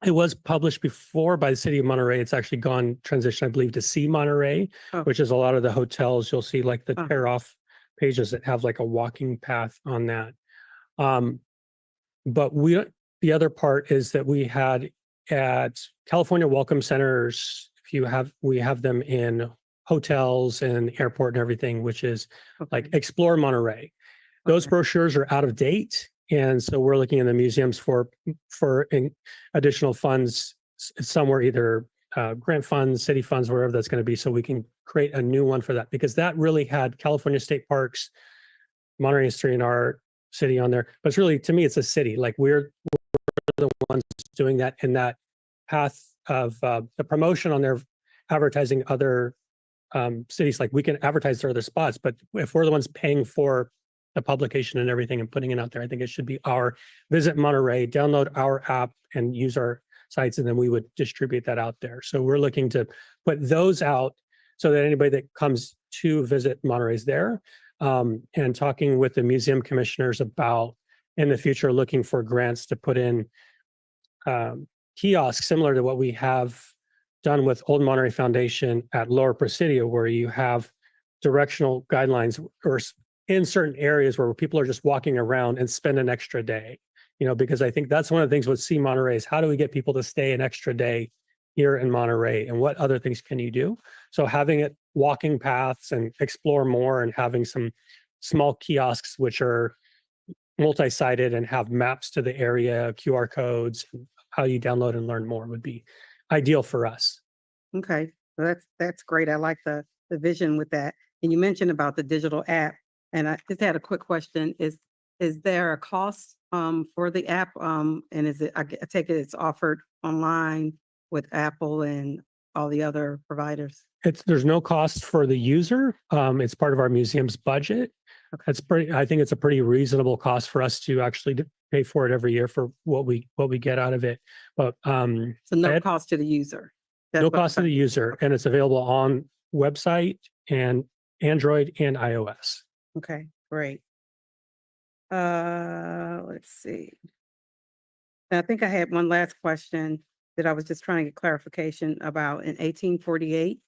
it was published before by the city of Monterey. It's actually gone transition, I believe, to See Monterey, which is a lot of the hotels. You'll see like the tear off pages that have like a walking path on that. But the other part is that we had at California Welcome Centers, we have them in hotels and airport and everything, which is like Okay. Explore Monterey. Those Okay. brochures are out of date. And so we're looking in the museums for additional funds. Some were either grant funds, city funds, wherever that's going to be, so we can create a new one for that, because that really had California State Parks, Monterey History and Art City on there. But it's really, to me, it's a city. Like we're the ones doing that in that path of the promotion on their advertising other cities. Like we can advertise their other spots, but if we're the ones paying for the publication and everything and putting it out there, I think it should be our Visit Monterey, download our app and use our sites, and then we would distribute that out there. So we're looking to put those out so that anybody that comes to Visit Monterey is there. And talking with the museum commissioners about in the future looking for grants to put in kiosks similar to what we have done with Old Monterey Foundation at Lower Presidio, where you have directional guidelines or in certain areas where people are just walking around and spend an extra day, because I think that's one of the things with See Monterey is how do we get people to stay an extra day here in Monterey, and what other things can you do? So having it walking paths and explore more, and having some small kiosks which are multi-sided and have maps to the area, QR codes, how you download and learn more would be ideal for us. Okay, well, that's great. I like the vision with that. And you mentioned about the digital app, and I just had a quick question. Is there a cost for the app? And is it, I take it it's offered online with Apple and all the other providers? There's no cost for the user. It's part of our museum's budget. Okay. I think it's a pretty reasonable cost for us to actually pay for it every year for what we get out of it. But So no Ed? cost to the user. That's no what I'm cost to the trying- user, and it's available on website and Android and iOS. Okay, great. Let's see. And I think I had one last question that I was just trying to get clarification about. In 1848,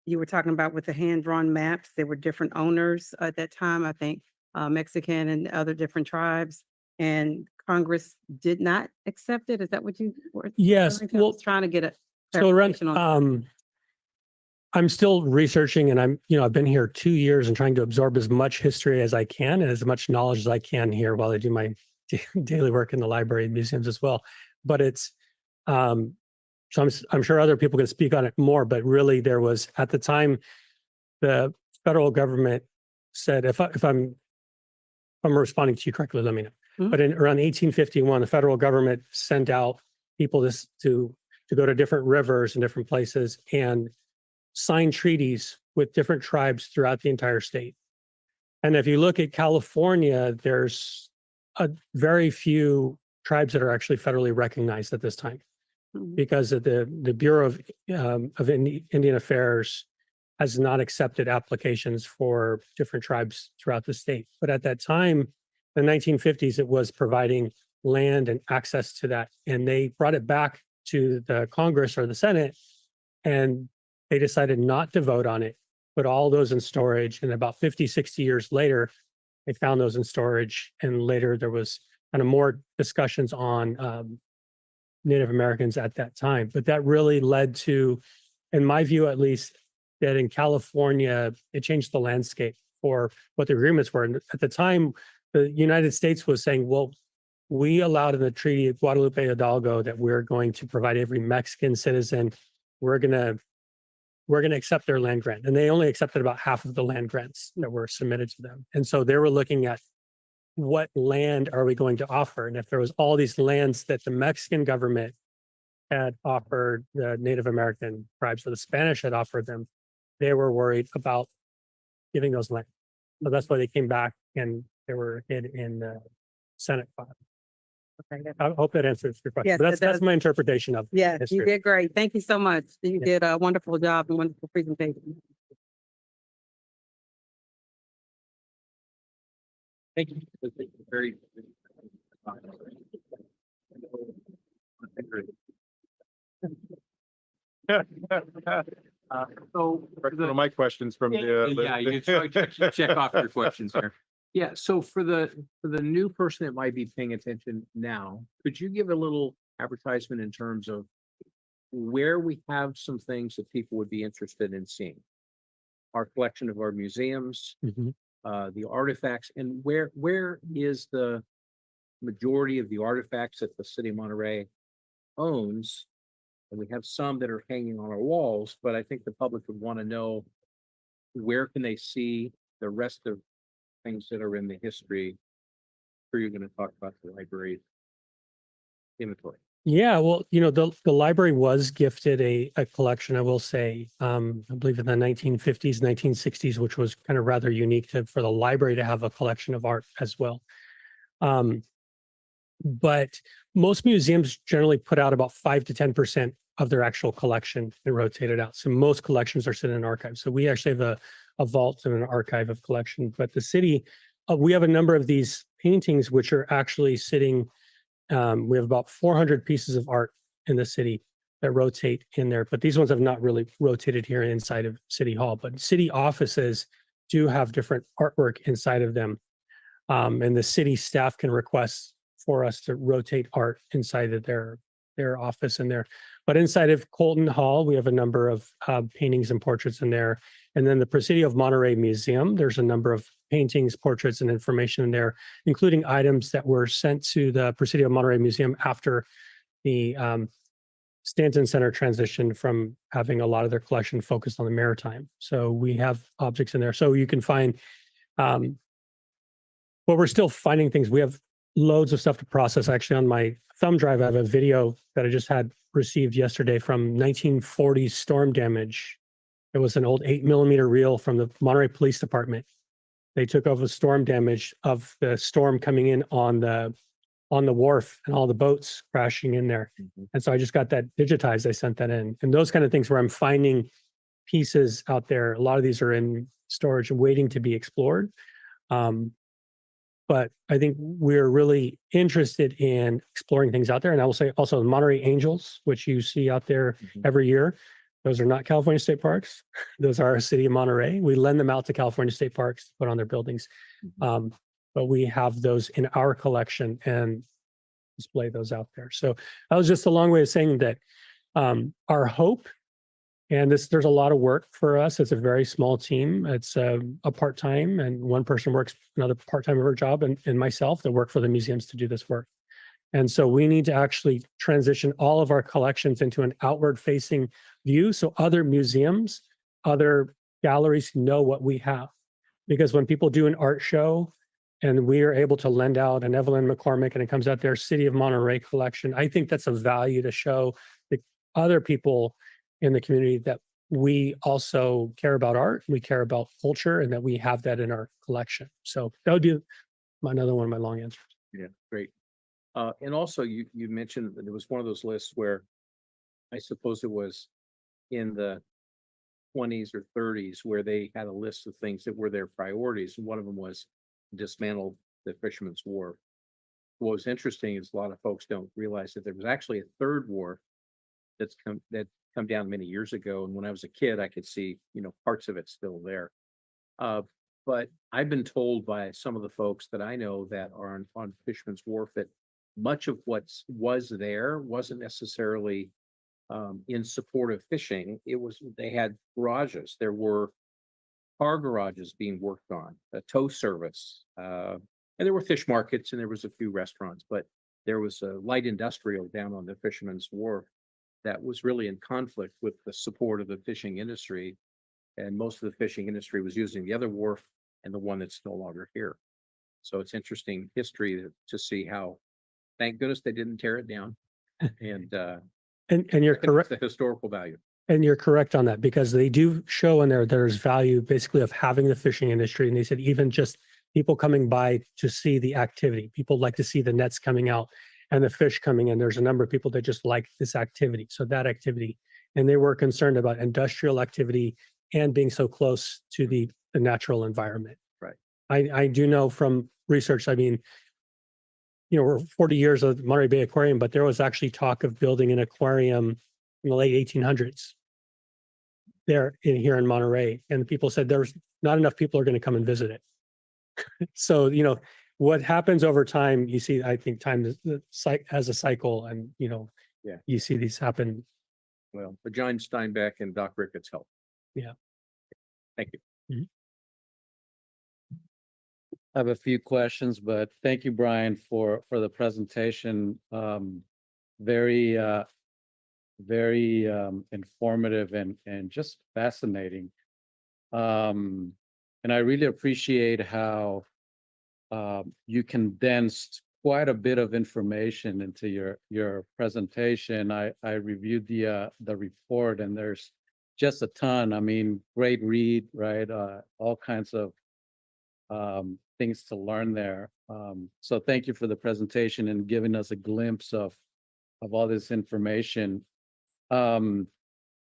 you were talking about with the hand-drawn maps, there were different owners at that time, I think, Mexican and other different tribes, and Congress did not accept it. Is that what you were? Yes, I well, was trying to get a so around, clarification on. I'm still researching, and I've been here 2 years and trying to absorb as much history as I can and as much knowledge as I can here while I do my daily work in the library and museums as well. But it's, so I'm sure other people can speak on it more, but really there was, at the time, the federal government said, if I'm responding to you correctly, let me know. Mhm. But in around 1851, the federal government sent out people to go to different rivers and different places and sign treaties with different tribes throughout the entire state. And if you look at California, there's a very few tribes that are actually federally recognized at this time, Mhm. because of the Bureau of Indian Affairs has not accepted applications for different tribes throughout the state. But at that time, the 1950s, it was providing land and access to that. And they brought it back to the Congress or the Senate, and they decided not to vote on it, put all those in storage. And about 50, 60 years later, they found those in storage. And later there was kind of more discussions on Native Americans at that time. But that really led to, in my view at least, that in California, it changed the landscape for what the agreements were. And at the time, the United States was saying, well, we allowed in the Treaty of Guadalupe Hidalgo that we're going to provide every Mexican citizen, we're going to accept their land grant. And they only accepted about half of the land grants that were submitted to them. And so they were looking at what land are we going to offer? And if there was all these lands that the Mexican government had offered the Native American tribes, or the Spanish had offered them, they were worried about giving those land. So that's why they came back and they were in the Senate file. Okay, that- I hope that answers your question. Yes, But it that's does. my interpretation of Yes, you history. did great. Thank you so much. You Yeah. did a wonderful job and wonderful presentation. Thank you. Very. So. One of my questions from the. Yeah, you check off your questions there. Yeah, so for the new person that might be paying attention now, could you give a little advertisement in terms of where we have some things that people would be interested in seeing? our collection of our museums, Mhm. the artifacts, and where is the majority of the artifacts that the city of Monterey owns? And we have some that are hanging on our walls, but I think the public would want to know where can they see the rest of things that are in the history? Sure, you're going to talk about the library inventory. Yeah, well, the library was gifted a collection, I will say, I believe in the 1950s, 1960s, which was kind of rather unique for the library to have a collection of art as well. But most museums generally put out about 5 to 10% of their actual collection and rotate it out. So most collections are sitting in archives. So we actually have a vault and an archive of collection. But the city, we have a number of these paintings which are actually sitting. We have about 400 pieces of art in the city that rotate in there, but these ones have not really rotated here inside of City Hall. But city offices do have different artwork inside of them, and the city staff can request for us to rotate art inside of their office in there. But inside of Colton Hall, we have a number of paintings and portraits in there. And then the Presidio of Monterey Museum, there's a number of paintings, portraits, and information in there, including items that were sent to the Presidio of Monterey Museum after the Stanton Center transitioned from having a lot of their collection focused on the maritime. So we have objects in there. So you can find, but we're still finding things. We have loads of stuff to process. Actually, on my thumb drive, I have a video that I just had received yesterday from 1940s storm damage. It was an old 8mm reel from the Monterey Police Department. They took over storm damage of the storm coming in on the wharf and all the boats crashing in there. And so I just got that digitized. I sent that in, and those kind of things where I'm finding pieces out there. A lot of these are in storage and waiting to be explored. But I think we're really interested in exploring things out there. And I will say also the Monterey Angels, which you see out there every year. Those are not California State Parks. Those are our city of Monterey. We lend them out to California State Parks to put on their buildings. But we have those in our collection and display those out there. So that was just a long way of saying that our hope, and there's a lot of work for us. It's a very small team. It's a part-time, and one person works another part-time of her job, and myself that work for the museums to do this work. And so we need to actually transition all of our collections into an outward-facing view so other museums, other galleries know what we have. Because when people do an art show and we are able to lend out an Evelyn McCormick and it comes out their City of Monterey collection, I think that's a value to show the other people in the community that we also care about art, we care about culture, and that we have that in our collection. So that would be another one of my long answers. Yeah, great. And also you mentioned that it was one of those lists where I suppose it was in the 20s or 30s where they had a list of things that were their priorities. And one of them was dismantle the Fisherman's Wharf. What was interesting is a lot of folks don't realize that there was actually a third wharf that come down many years ago. And when I was a kid, I could see, parts of it still there. But I've been told by some of the folks that I know that are on Fisherman's Wharf that much of what was there wasn't necessarily in support of fishing. They had garages. There were car garages being worked on, a tow service, and there were fish markets and there was a few restaurants, but there was a light industrial down on the Fisherman's Wharf that was really in conflict with the support of the fishing industry. And most of the fishing industry was using the other wharf and the one that's no longer here. So it's interesting history to see how, thank goodness they didn't tear it down. And you're correct. The historical value. And you're correct on that, because they do show in there's value basically of having the fishing industry. And they said even just people coming by to see the activity, people like to see the nets coming out and the fish coming in. There's a number of people that just like this activity. So that activity, and they were concerned about industrial activity and being so close to the natural environment. Right. I do know from research, I mean, we're 40 years of Monterey Bay Aquarium, but there was actually talk of building an aquarium in the late 1800s here in Monterey. And people said there's not enough people are going to come and visit it. So, what happens over time, you see, I think time has a cycle, and, Yeah. you see these happen. Well, the John Steinbeck and Doc Ricketts helped. Yeah. Thank you. I have a few questions, but thank you, Brian, for the presentation. Very, very informative and just fascinating. And I really appreciate how you condensed quite a bit of information into your presentation. I reviewed the report, and there's just a ton. I mean, great read, right? All kinds of things to learn there. So thank you for the presentation and giving us a glimpse of all this information. I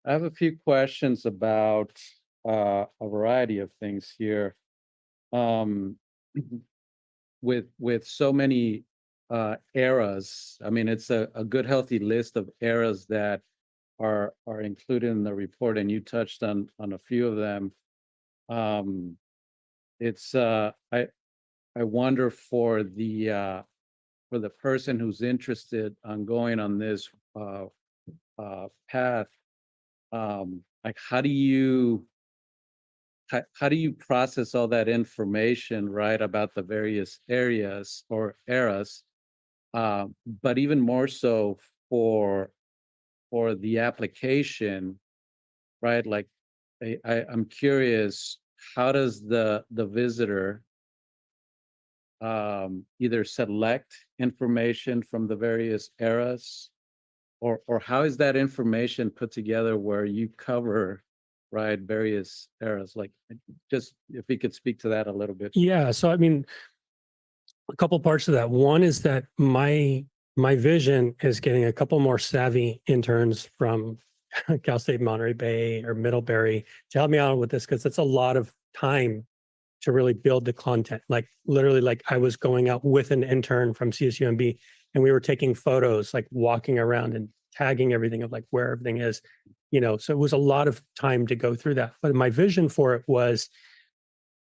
have a few questions about a variety of things here. With so many eras, I mean, it's a good, healthy list of eras that are included in the report, and you touched on a few of them. It's I wonder for the person who's interested on going on this path, like how do you process all that information, right, about the various areas or eras, but even more so for the application, right? Like I'm curious, how does the visitor either select information from the various eras, or how is that information put together where you cover, right, various eras? Like, just if you could speak to that a little bit. Yeah. So, I mean, a couple parts of that. One is that my vision is getting a couple more savvy interns from Cal State Monterey Bay or Middlebury to help me out with this, because it's a lot of time to really build the content. Like literally, like I was going out with an intern from CSUMB, and we were taking photos, like walking around and tagging everything of like where everything is, so it was a lot of time to go through that. But my vision for it was,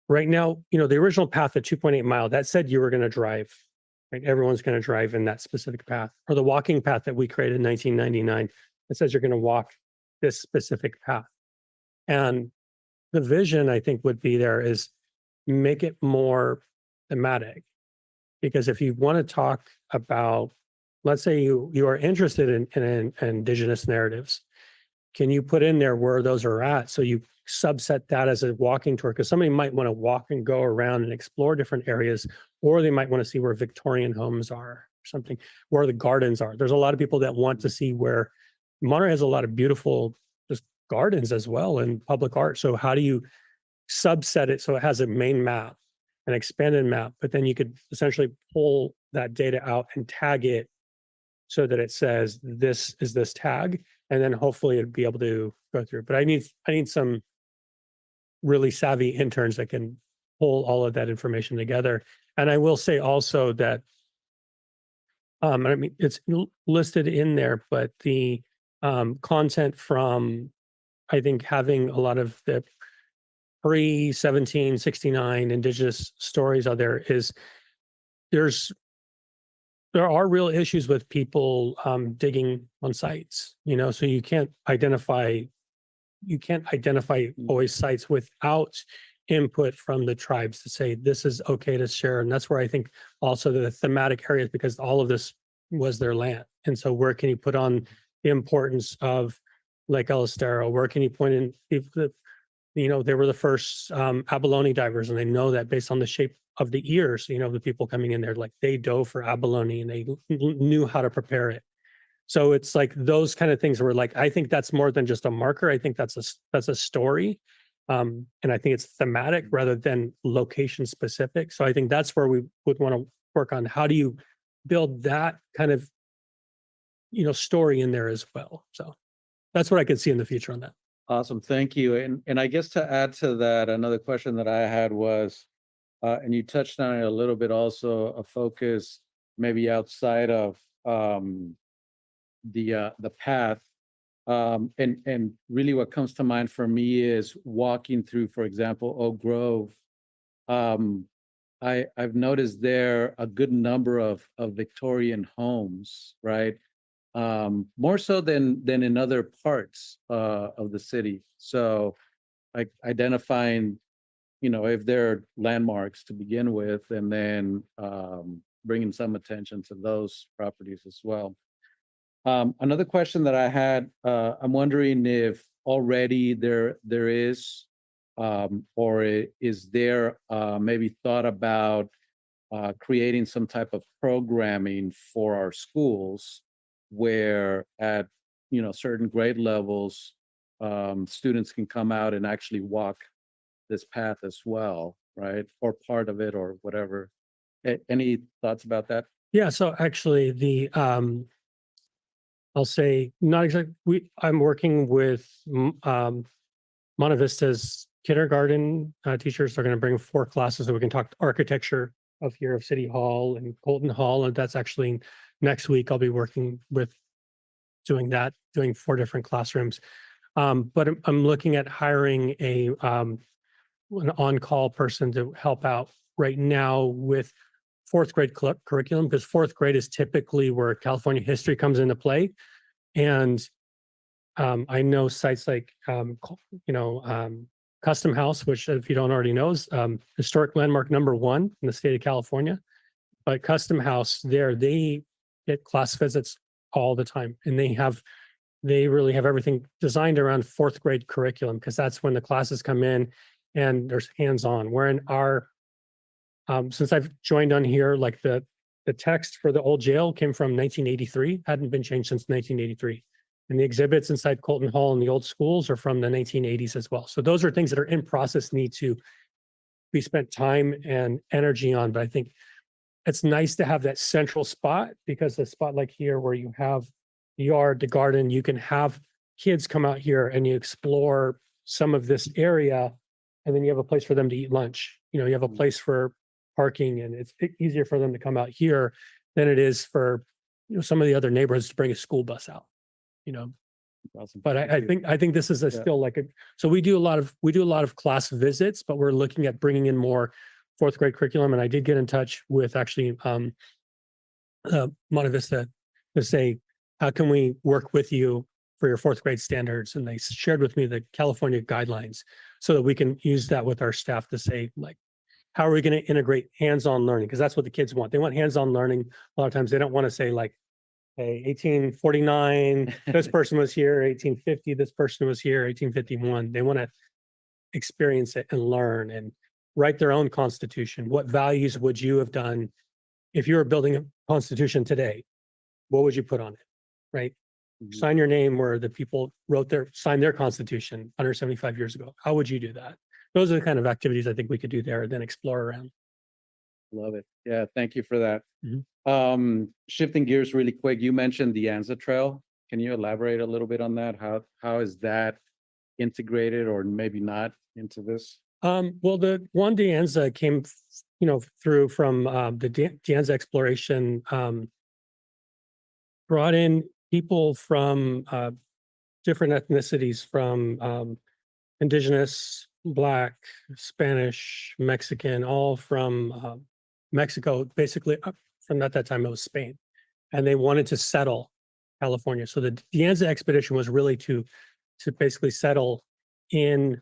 right now, the original path at 2.8 mile, that said you were going to drive, right? Everyone's going to drive in that specific path. Or the walking path that we created in 1999, that says you're going to walk this specific path. And the vision, I think, would be there is make it more thematic. Because if you want to talk about, let's say you are interested in indigenous narratives, can you put in there where those are at? So you subset that as a walking tour, because somebody might want to walk and go around and explore different areas, or they might want to see where Victorian homes are or something, where the gardens are. There's a lot of people that want to see where Monterey has a lot of beautiful just gardens as well and public art. So how do you subset it so it has a main map, an expanded map, but then you could essentially pull that data out and tag it so that it says this is this tag, and then hopefully it'd be able to go through. But I need some really savvy interns that can pull all of that information together. And I will say also that I mean, it's listed in there, but the content from, I think, having a lot of the pre-1769 indigenous stories out there is there are real issues with people digging on sites, so you can't identify always sites without input from the tribes to say this is okay to share. And that's where I think also the thematic areas, because all of this was their land. And so where can you put on the importance of Lake El Estero? Where can you point in if they were the first abalone divers, and they know that based on the shape of the ears, the people coming in there, like they dove for abalone and they knew how to prepare it. So it's like those kind of things where, like, I think that's more than just a marker. I think that's a story. And I think it's thematic rather than location specific. So I think that's where we would want to work on. How do you build that kind of, story in there as well? So that's what I could see in the future on that. Awesome, thank you. And I guess to add to that, another question that I had was, and you touched on it a little bit also, a focus maybe outside of the path. And really what comes to mind for me is walking through, for example, Oak Grove. I've noticed there a good number of Victorian homes, right? More so than in other parts of the city. So like identifying, if there are landmarks to begin with, and then bringing some attention to those properties as well. Another question that I had, I'm wondering if already there is, is there maybe thought about creating some type of programming for our schools where at, certain grade levels, students can come out and actually walk this path as well, right? Or part of it or whatever. Any thoughts about that? Yeah, so actually I'll say not exactly, I'm working with Monte Vista's kindergarten teachers. They're going to bring 4 classes so we can talk architecture of here of City Hall and Colton Hall. And that's actually next week. I'll be working with doing 4 different classrooms. But I'm looking at hiring an on-call person to help out right now with 4th grade curriculum, because 4th grade is typically where California history comes into play. And I know sites like, Custom House, which if you don't already know is historic landmark #1 in the state of California. But Custom House there, they get class visits all the time, and they really have everything designed around 4th grade curriculum, because that's when the classes come in and there's hands-on. Where in our, since I've joined on here, like the text for the old jail came from 1983, hadn't been changed since 1983. And the exhibits inside Colton Hall and the old schools are from the 1980s as well. So those are things that are in process, need to be spent time and energy on. But I think it's nice to have that central spot, because the spot like here where you have the yard, the garden, you can have kids come out here and you explore some of this area, and then you have a place for them to eat lunch. You have a place for parking, and it's easier for them to come out here than it is for, some of the other neighborhoods to bring a school bus out, Awesome. But I think this is still like so we do a lot of class visits, but we're looking at bringing in more 4th grade curriculum. And I did get in touch with actually Monte Vista to say, how can we work with you for your 4th grade standards? And they shared with me the California guidelines so that we can use that with our staff to say, like, how are we going to integrate hands-on learning? Because that's what the kids want. They want hands-on learning. A lot of times they don't want to say, like, hey, 1849, this person was here, 1850, this person was here, 1851. They want to experience it and learn and write their own constitution. What values would you have done if you were building a constitution today? What would you put on it, right? Mhm. Sign your name where the people signed their constitution 175 years ago. How would you do that? Those are the kind of activities I think we could do there and then explore around. Love it. Yeah, thank you for that. Mhm. Shifting gears really quick, you mentioned the Anza Trail. Can you elaborate a little bit on that? How is that integrated or maybe not into this? Well, the Juan de Anza came, through from the De Anza exploration, brought in people from different ethnicities, from indigenous, Black, Spanish, Mexican, all from Mexico, basically from at that time it was Spain, and they wanted to settle California. So the De Anza expedition was really to basically settle in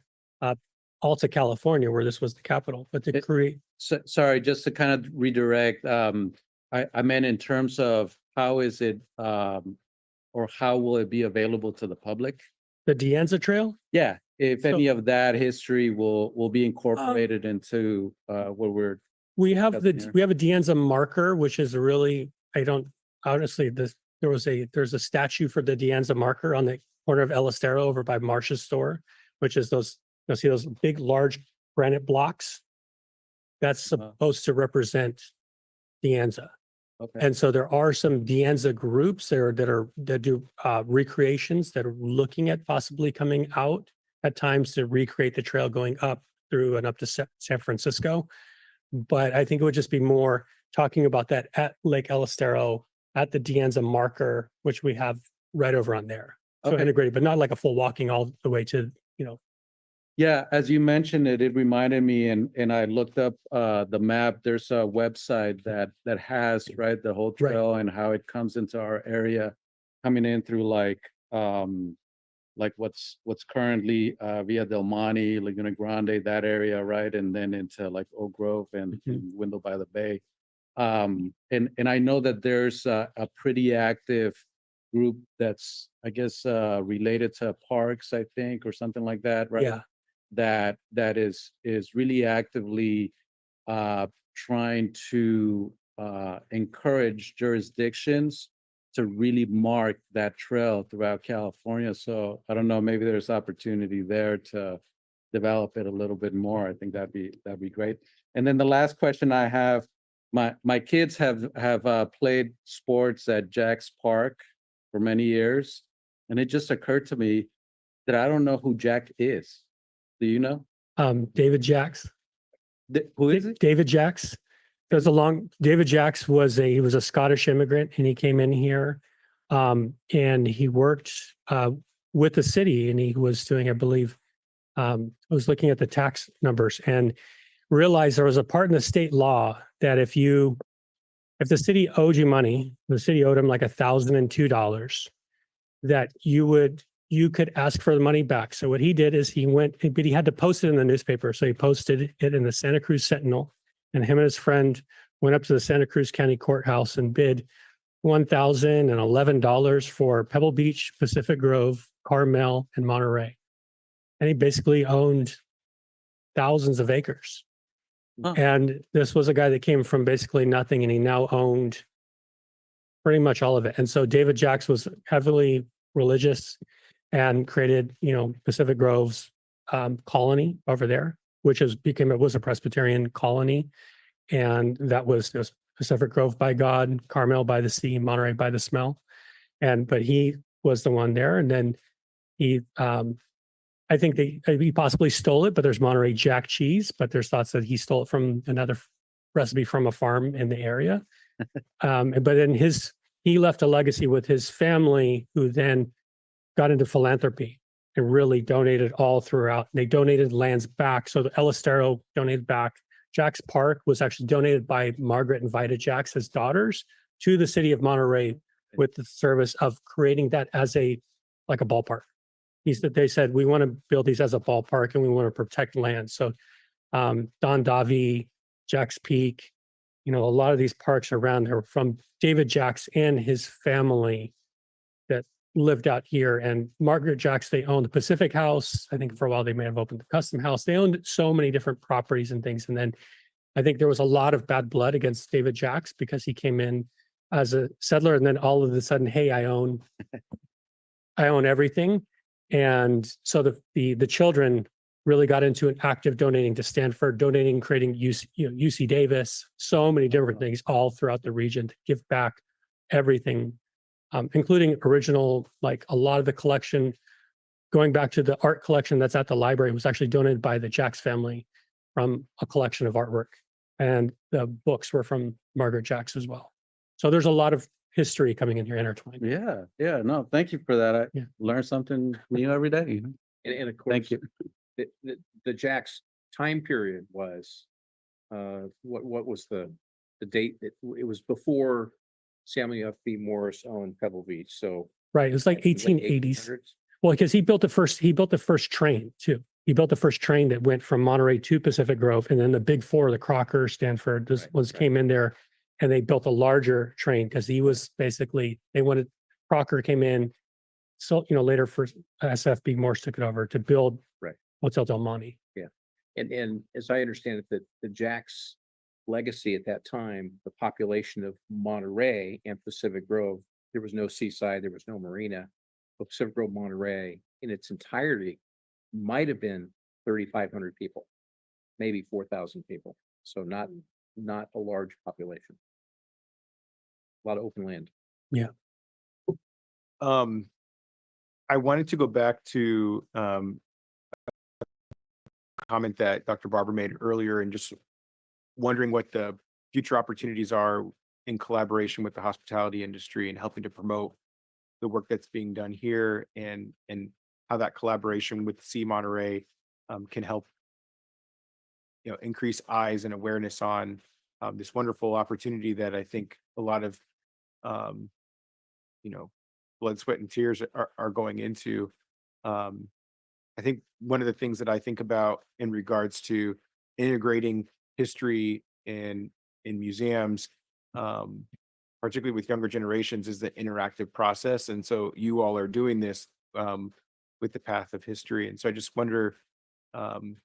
Alta California, where this was the capital, but to create. Sorry, just to kind of redirect, I meant in terms of how is it, or how will it be available to the public? The De Anza Trail? Yeah, if So- any of that history will be incorporated into what we're. We have Discussing here. we have a De Anza marker, which is really, I don't, honestly, there's a statue for the De Anza marker on the corner of El Estero over by Marsh's store, which is you'll see those big, large granite blocks. That's supposed to represent De Anza. Okay. And so there are some De Anza groups that do recreations that are looking at possibly coming out at times to recreate the trail going up through and up to San Francisco. But I think it would just be more talking about that at Lake El Estero at the De Anza marker, which we have right over on there. So Okay. integrated, but not like a full walking all the way to, Yeah, as you mentioned it reminded me, and I looked up the map. There's a website that has, right, the whole Right. trail and how it comes into our area, coming in through like like what's currently Via Del Monte, Laguna Grande, that area, right? And then into like Oak Grove and Window by the Bay. And I know that there's a pretty active group that's, I guess, related to parks, I think, or something like that, right? Yeah. That is really actively trying to encourage jurisdictions to really mark that trail throughout California. So I don't know, maybe there's opportunity there to develop it a little bit more. I think that'd be great. And then the last question I have, my kids have played sports at Jack's Park for many years, and it just occurred to me that I don't know who Jack is. Do you know? David Jacks. Who is it? David Jacks. David Jacks was a Scottish immigrant, and he came in here, and he worked with the city, and he was doing, I believe, I was looking at the tax numbers and realized there was a part in the state law that if the city owed you money, the city owed him like $1,002, that you could ask for the money back. So what he did is but he had to post it in the newspaper. So he posted it in the Santa Cruz Sentinel, and him and his friend went up to the Santa Cruz County Courthouse and bid $1,011 for Pebble Beach, Pacific Grove, Carmel, and Monterey. And he basically owned thousands of acres. Huh. And this was a guy that came from basically nothing, and he now owned pretty much all of it. And so David Jacks was heavily religious and created, Pacific Grove's colony over there, which was a Presbyterian colony. And that was just Pacific Grove by God, Carmel by the sea, Monterey by the smell. But he was the one there. And then I think he possibly stole it, but there's Monterey Jack cheese, but there's thoughts that he stole it from another recipe from a farm in the area. But then he left a legacy with his family, who then got into philanthropy and really donated all throughout. They donated lands back. So the El Estero donated back. Jack's Park was actually donated by Margaret and Vida Jacks, his daughters, to the city of Monterey with the service of creating that as a ballpark. They said, we want to build these as a ballpark and we want to protect land. So Don Davy, Jack's Peak, a lot of these parks around there from David Jacks and his family that lived out here. And Margaret Jacks, they owned the Pacific House. I think for a while they may have opened the Custom House. They owned so many different properties and things. And then I think there was a lot of bad blood against David Jacks because he came in as a settler, and then all of a sudden, hey, I own everything. And so the children really got into an active donating to Stanford, creating UC Davis, so many different things all throughout the region to give back everything, including original, like a lot of the collection, going back to the art collection that's at the library, was actually donated by the Jacks family from a collection of artwork. And the books were from Margaret Jacks as well. So there's a lot of history coming in here intertwined. Yeah, no, thank you for that. I Yeah. learn something new every day. And of course, Thank you. the Jack's time period was, what was the date? It was before Samuel F. B. Morse owned Pebble Beach, so. Right. It was like late 1880s. 1800s. Well, because he built the first train too. He built the first train that went from Monterey to Pacific Grove, and then the big four, the Crocker, Stanford, those Right, ones right. came in there, and they built a larger train because Crocker came in. So, later for SFB Morse took it over to build Right. Hotel Del Monte. And as I understand it, the Jack's legacy at that time, the population of Monterey and Pacific Grove, there was no seaside, there was no marina. But Pacific Grove, Monterey, in its entirety, might have been 3,500 people, maybe 4,000 people. So not a large population. A lot of open land. I wanted to go back to comment that Dr. Barber made earlier, and just wondering what the future opportunities are in collaboration with the hospitality industry and helping to promote the work that's being done here, and how that collaboration with C Monterey can help increase eyes and awareness on this wonderful opportunity that I think a lot of blood, sweat, and tears are going into. I think one of the things that I think about in regards to integrating history in museums, um, particularly with younger generations, is the interactive process. And so you all are doing this with the Path of History. And so I just wonder, um,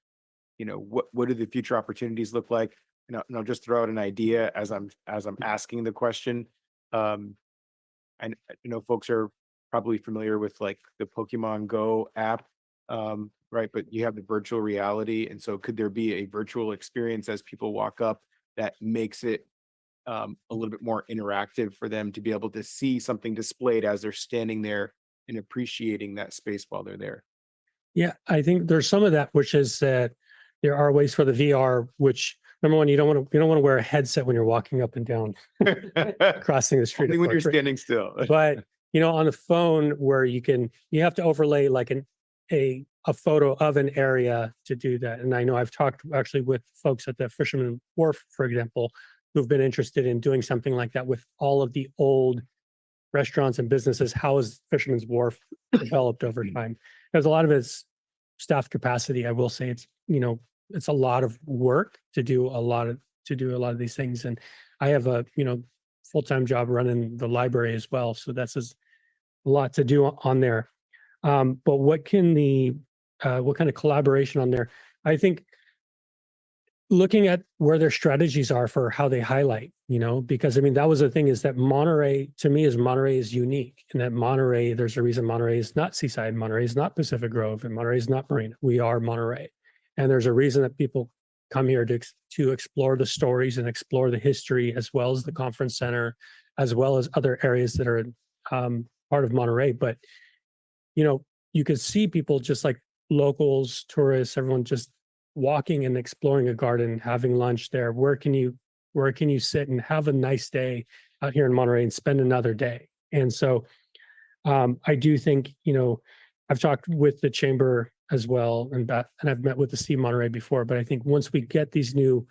what do the future opportunities look like? And I'll just throw out an idea as I'm asking the question. Um, I know folks are probably familiar with like the Pokemon Go app, right? But you have the virtual reality, and so could there be a virtual experience as people walk up that makes it a little bit more interactive for them to be able to see something displayed as they're standing there and appreciating that space while they're there? Yeah, I think there's some of that, which is that there are ways for the VR, which number one, you don't want to wear a headset when you're walking up and down, crossing the street. Only of when you're course, right? standing still. But on the phone where you have to overlay like a photo of an area to do that. And I know I've talked actually with folks at the Fisherman Wharf, for example, who've been interested in doing something like that with all of the old restaurants and businesses. How has Fisherman's Wharf developed over time? Because a lot of it's staff capacity. I will say it's a lot of work to do a lot of these things. And I have a full-time job running the library as well, so that's a lot to do on there. But what kind of collaboration on there? I think looking at where their strategies are for how they highlight, because I mean, that was the thing, is that Monterey, to me, Monterey is unique, and that Monterey, there's a reason Monterey is not Seaside, Monterey is not Pacific Grove, and Monterey is not Marina. We are Monterey. And there's a reason that people come here to explore the stories and explore the history, as well as the conference center, as well as other areas that are part of Monterey. But, you could see people, just like locals, tourists, everyone just walking and exploring a garden, having lunch there. Where can you sit and have a nice day out here in Monterey and spend another day? And so I do think, I've talked with the chamber as well, and I've met with the City of Monterey before, but I think once we get these new,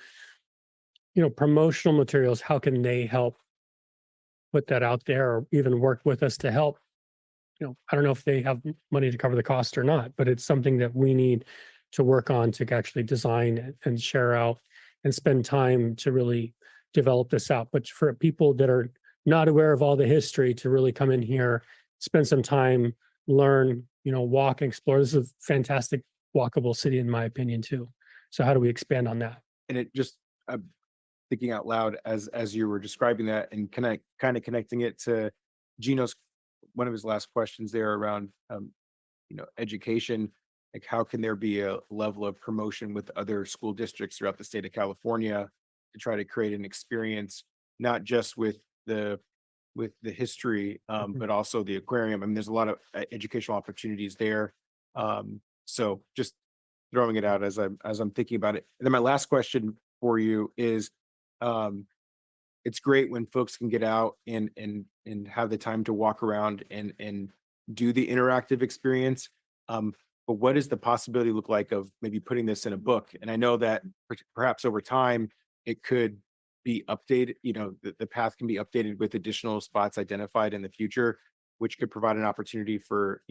promotional materials, how can they help put that out there, or even work with us to help? I don't know if they have money to cover the cost or not, but it's something that we need to work on to actually design and share out and spend time to really develop this out. But for people that are not aware of all the history, to really come in here, spend some time, learn, walk and explore. This is a fantastic walkable city, in my opinion, too. So how do we expand on that? And it just, thinking out loud as you were describing that, and kind of connecting it to Gino's, one of his last questions there around education. Like, how can there be a level of promotion with other school districts throughout the state of California to try to create an experience, not just with the history, but also the aquarium? I mean, there's a lot of educational opportunities there. So just throwing it out as I'm thinking about it. And then my last question for you is, it's great when folks can get out and have the time to walk around and do the interactive experience. But what does the possibility look like of maybe putting this in a book? And I know that perhaps over time it could be updated, the path can be updated with additional spots identified in the future, which could provide an opportunity for,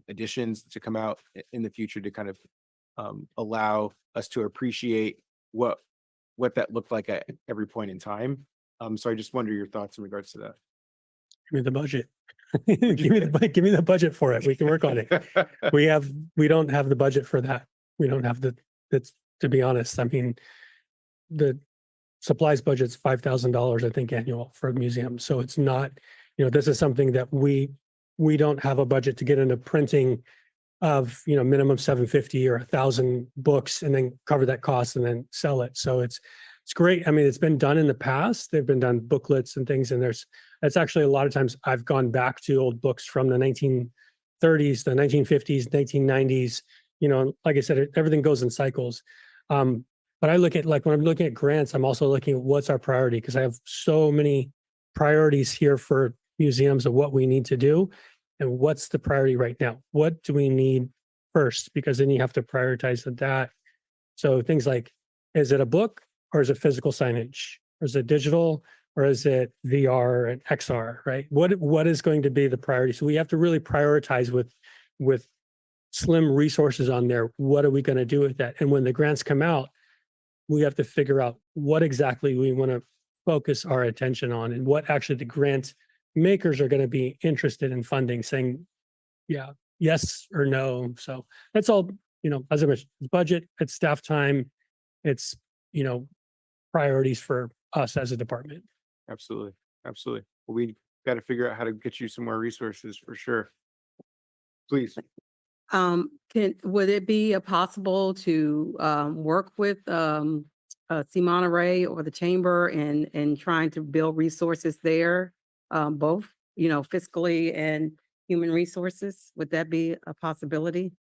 additions to come out in the future to kind of allow us to appreciate what that looked like at every point in time. So I just wonder your thoughts in regards to that. Give me the budget. Give me the budget for it. We can work on it. We don't have the budget for that. We don't have that's, to be honest. I mean, the supplies budget's $5,000, I think, annual for a museum. So it's not, this is something that we don't have a budget to get into printing of, minimum 750 or 1,000 books and then cover that cost and then sell it. So it's great. I mean, it's been done in the past. They've been done booklets and things, and that's actually a lot of times I've gone back to old books from the 1930s, the 1950s, 1990s. Like I said, everything goes in cycles. But I look at, like, when I'm looking at grants, I'm also looking at what's our priority, because I have so many priorities here for museums of what we need to do. And what's the priority right now? What do we need first? Because then you have to prioritize that. So things like, is it a book, or is it physical signage? Or is it digital, or is it VR and XR, right? What is going to be the priority? So we have to really prioritize with with slim resources on there, what are we going to do with that? And when the grants come out, we have to figure out what exactly we want to focus our attention on and what actually the grant makers are going to be interested in funding, saying, yeah, yes or no. So that's all, as I mentioned, it's budget, it's staff time, it's, priorities for us as a department. Absolutely. Absolutely. Well, we got to figure out how to get you some more resources for sure. Please. Would it be possible to, work with, C Monterey or the chamber and trying to build resources there? Both, fiscally and human resources? Would that be a possibility?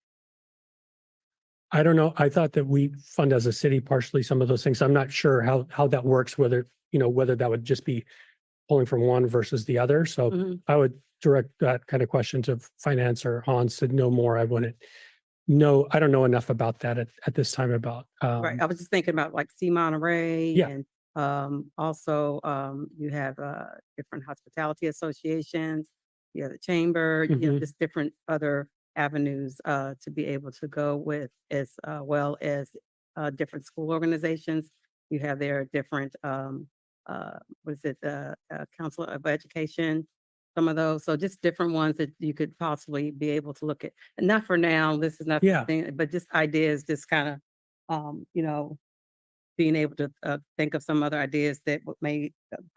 I don't know. I thought that we fund as a city partially some of those things. I'm not sure how that works, whether that would just be pulling from one versus the other. So Mhm. I would direct that kind of question to finance or Hans to know more. I wouldn't know. I don't know enough about that at this time about. Right, I was just thinking about like C Monterey Yeah. and, also, you have, different hospitality associations, you have the chamber, Mhm. just different other avenues, to be able to go with as, well as, different school organizations. You have their different, what is it, Council of Education, some of those. So just different ones that you could possibly be able to look at. And not for now, this is not Yeah. something, but just ideas, just kind of, being able to, think of some other ideas that may,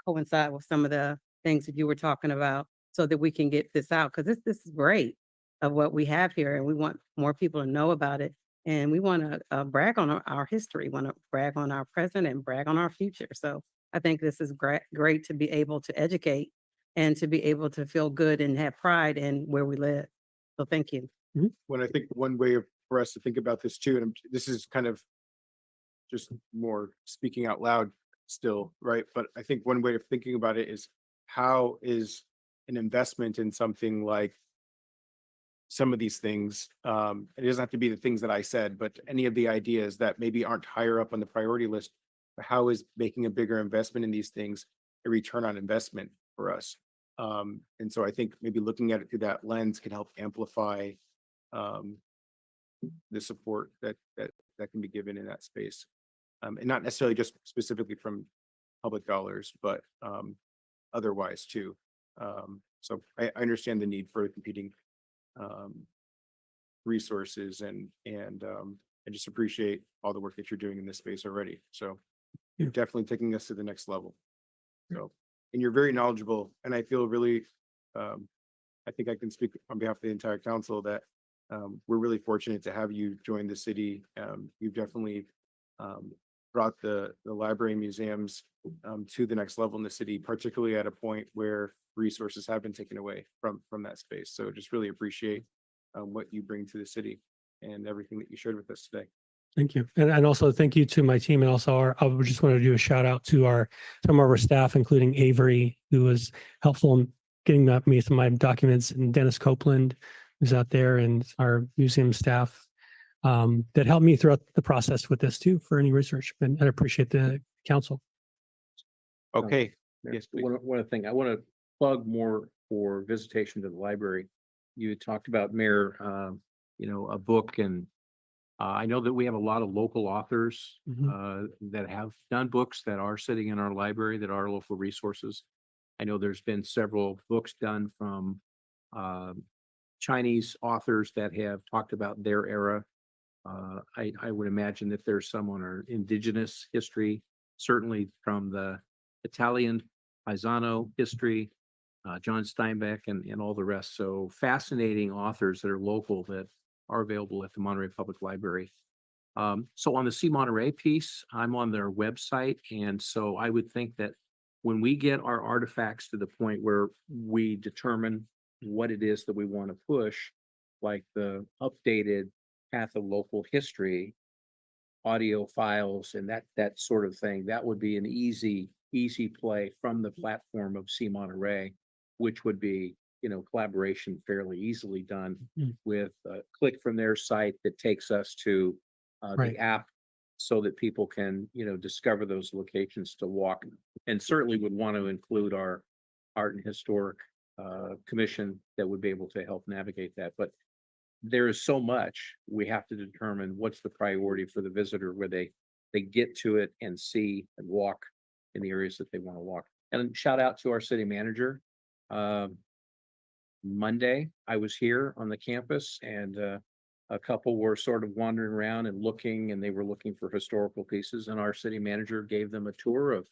coincide with some of the things that you were talking about so that we can get this out. Cause this is great of what we have here and we want more people to know about it. And we want to, brag on our history, want to brag on our present and brag on our future. So I think this is great to be able to educate and to be able to feel good and have pride in where we live. So thank you. When I think one way for us to think about this too, and this is kind of just more speaking out loud still, right? But I think one way of thinking about it is how is an investment in something like some of these things, it doesn't have to be the things that I said, but any of the ideas that maybe aren't higher up on the priority list, how is making a bigger investment in these things a return on investment for us? And so I think maybe looking at it through that lens can help amplify um, the support that can be given in that space. And not necessarily just specifically from public dollars, but otherwise too. So I understand the need for competing resources and I just appreciate all the work that you're doing in this space already. So you're Yeah. definitely taking us to the next level. So, and you're very knowledgeable, and I feel really, I think I can speak on behalf of the entire council that we're really fortunate to have you join the city. You've definitely brought the library and museums to the next level in the city, particularly at a point where resources have been taken away from that space. So just really appreciate what you bring to the city and everything that you shared with us today. Thank you. And also thank you to my team and also I just want to do a shout out to some of our staff, including Avery, who was helpful in getting me some of my documents, and Dennis Copeland, who's out there, and our museum staff that helped me throughout the process with this too for any research. And I appreciate the council. Okay. Mayor, Yes, please. one thing, I want to plug more for visitation to the library. You talked about, Mayor, a book, and I know that we have a lot of local authors that have done books that are sitting in our library that are local resources. I know there's been several books done from Chinese authors that have talked about their era. I would imagine that there's some on our indigenous history, certainly from the Italian Paisano history, John Steinbeck and all the rest. So fascinating authors that are local that are available at the Monterey Public Library. So on the C Monterey piece, I'm on their website. And so I would think that when we get our artifacts to the point where we determine what it is that we want to push, like the updated Path of Local History, audio files and that sort of thing, that would be an easy play from the platform of C Monterey, which would be, collaboration fairly easily done Mhm. with a click from their site that takes us to Right. the app so that people can, discover those locations to walk. And certainly would want to include our Art and Historic Commission that would be able to help navigate that. But there is so much, we have to determine what's the priority for the visitor, where they get to it and see and walk in the areas that they want to walk. And shout out to our city manager. Monday, I was here on the campus and a couple were sort of wandering around and looking, and they were looking for historical pieces, and our city manager gave them a tour of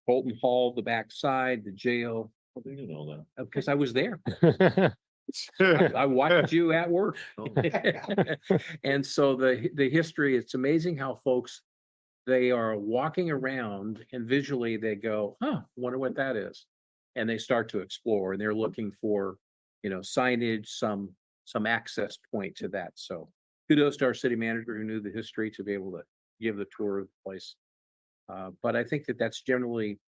Bolton Hall, the backside, the jail. How do you know Because I was there. I watched you at work. And so the history, it's amazing how folks, they are walking around and visually they go, huh, wonder what that is. And they start to explore and they're looking for, signage, some access point to that. So kudos to our city manager who knew the history to be able to give the tour of the place. But I think that that's generally,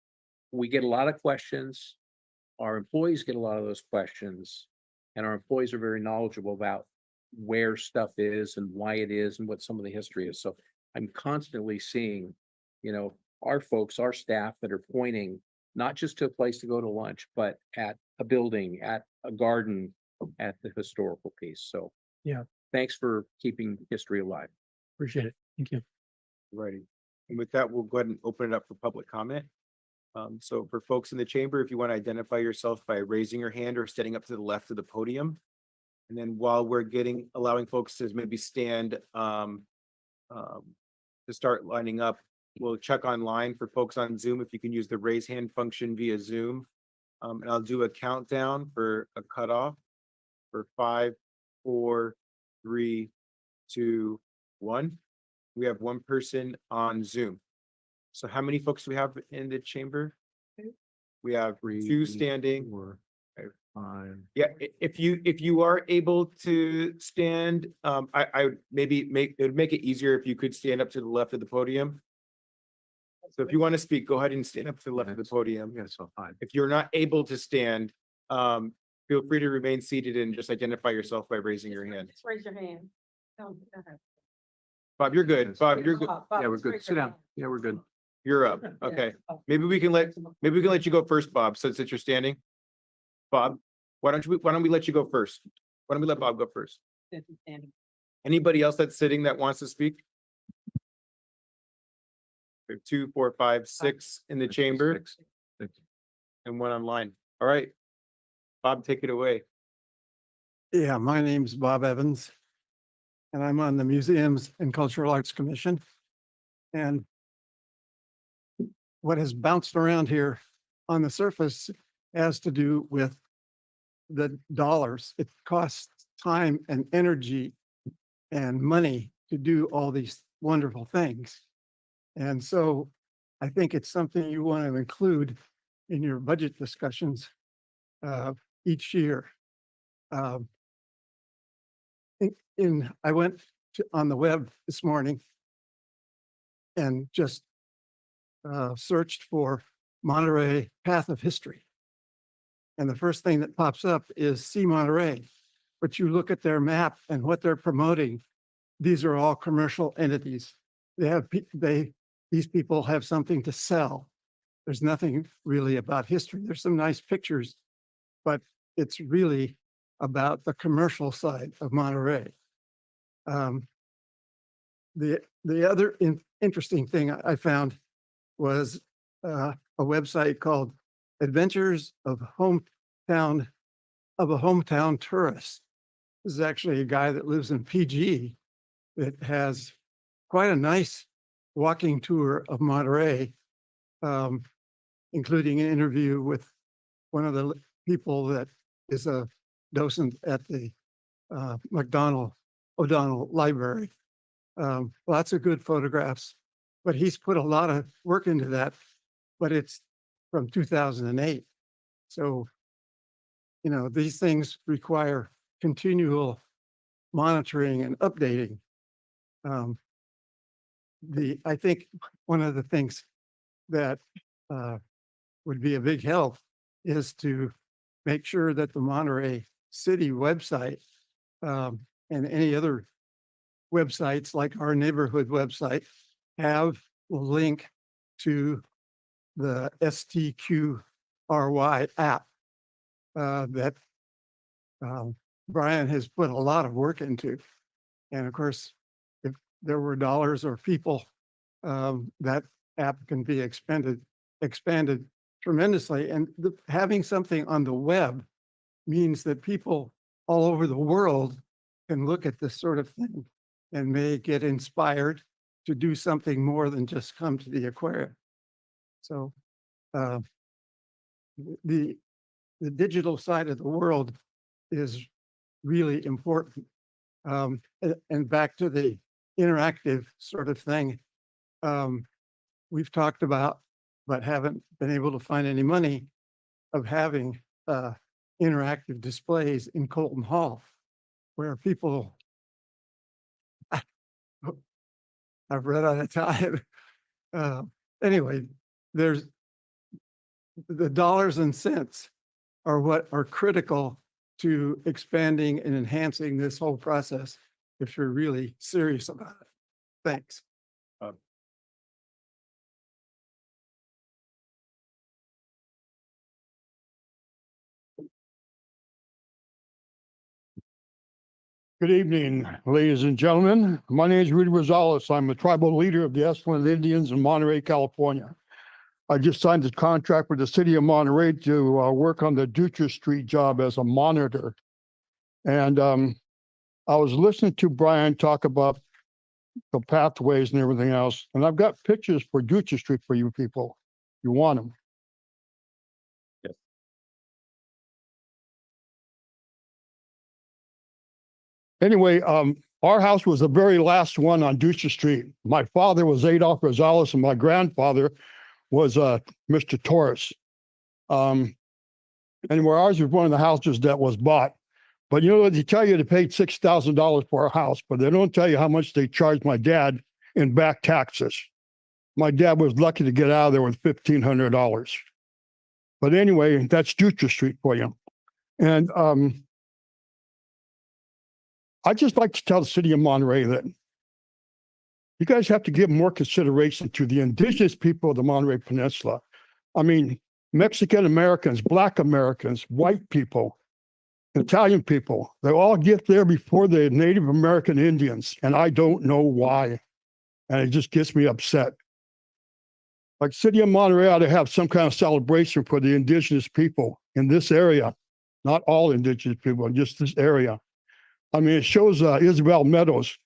we get a lot of questions. Our employees get a lot of those questions. And our employees are very knowledgeable about where stuff is and why it is and what some of the history is. So I'm constantly seeing, our folks, our staff that are pointing not just to a place to go to lunch, but at a building, at a garden, at the historical piece. So Yeah. Thanks for keeping history alive. Appreciate it. Thank you. Righty. And with that, we'll go ahead and open it up for public comment. So for folks in the chamber, if you want to identify yourself by raising your hand or standing up to the left of the podium. And then while we're allowing folks to maybe stand to start lining up, we'll check online for folks on Zoom if you can use the raise hand function via Zoom. And I'll do a countdown for a cutoff for 5, 4, 3, 2, 1. We have one person on Zoom. So how many folks do we have in the chamber? We have 2 standing. 4, 5. Yeah, if you are able to stand, I would it would make it easier if you could stand up to the left of the podium. So if you want to speak, go ahead and stand up to the left of the podium. Yeah, so 5. If you're not able to stand, feel free to remain seated and just identify yourself by raising your hand. Just raise your hand. No, go ahead. Bob, you're good. Bob, you're good. Yeah, we're good. Sit down. Yeah, we're good. You're up. Okay. Maybe we can let you go first, Bob, since you're standing. Bob, why don't we let you go first? Why don't we let Bob go first? Anybody else that's sitting that wants to speak? We have 2, 4, 5, 6 in the chamber and 1 online. All right. Bob, take it away. Yeah, my name's Bob Evans, and I'm on the Museums and Cultural Arts Commission. And what has bounced around here on the surface has to do with the dollars. It costs time and energy and money to do all these wonderful things. And so I think it's something you want to include in your budget discussions each year. I went on the web this morning and just searched for Monterey Path of History. And the first thing that pops up is See Monterey. But you look at their map and what they're promoting, these are all commercial entities. These people have something to sell. There's nothing really about history. There's some nice pictures, but it's really about the commercial side of Monterey. The other interesting thing I found was a website called Adventures of a Hometown Tourist. This is actually a guy that lives in PG that has quite a nice walking tour of Monterey, including an interview with one of the people that is a docent at the O'Donnell Library. Lots of good photographs, but he's put a lot of work into that, but it's from 2008. So, these things require continual monitoring and updating. I think one of the things that would be a big help is to make sure that the Monterey City website and any other websites like our neighborhood website have a link to the STQRY app that Brian has put a lot of work into. And of course, if there were dollars or people, that app can be expanded tremendously. And having something on the web means that people all over the world can look at this sort of thing and may get inspired to do something more than just come to the aquarium. So the digital side of the world is really important. And back to the interactive sort of thing, we've talked about, but haven't been able to find any money of having interactive displays in Colton Hall, where people, I've run out of time. Anyway, there's the dollars and cents are what are critical to expanding and enhancing this whole process if you're really serious about it. Thanks. Good evening, ladies and gentlemen. My name is Rudy Rosales. I'm a tribal leader of the Estland Indians in Monterey, California. I just signed a contract with the city of Monterey to work on the Dutra Street job as a monitor. And I was listening to Brian talk about the pathways and everything else, and I've got pictures for Dutra Street for you people. You want them? Yes. Anyway, our house was the very last one on Dutra Street. My father was Adolph Rosales and my grandfather was Mr. Torres. Anyway, ours was one of the houses that was bought. But you know, they tell you to pay $6,000 for a house, but they don't tell you how much they charged my dad in back taxes. My dad was lucky to get out of there with $1,500. But anyway, that's Dutra Street for you. And I'd just like to tell the city of Monterey that you guys have to give more consideration to the indigenous people of the Monterey Peninsula. I mean, Mexican Americans, Black Americans, white people, Italian people, they all get there before the Native American Indians, and I don't know why. And it just gets me upset. Like city of Monterey ought to have some kind of celebration for the indigenous people in this area, not all indigenous people, just this area. I mean, it shows Isabel Meadows,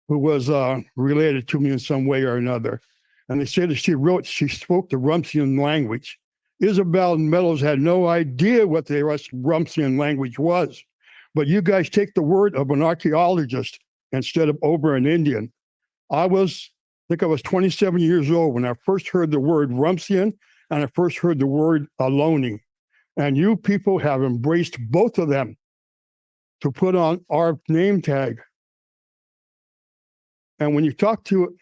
who was related to me in some way or another. And they say that she spoke the Rumsian language. Isabel Meadows had no idea what the Rumsian language was. But you guys take the word of an archaeologist instead of over an Indian. I think I was 27 years old when I first heard the word Rumsian and I first heard the word Ohlone. And you people have embraced both of them to put on our name tag. And when you talk to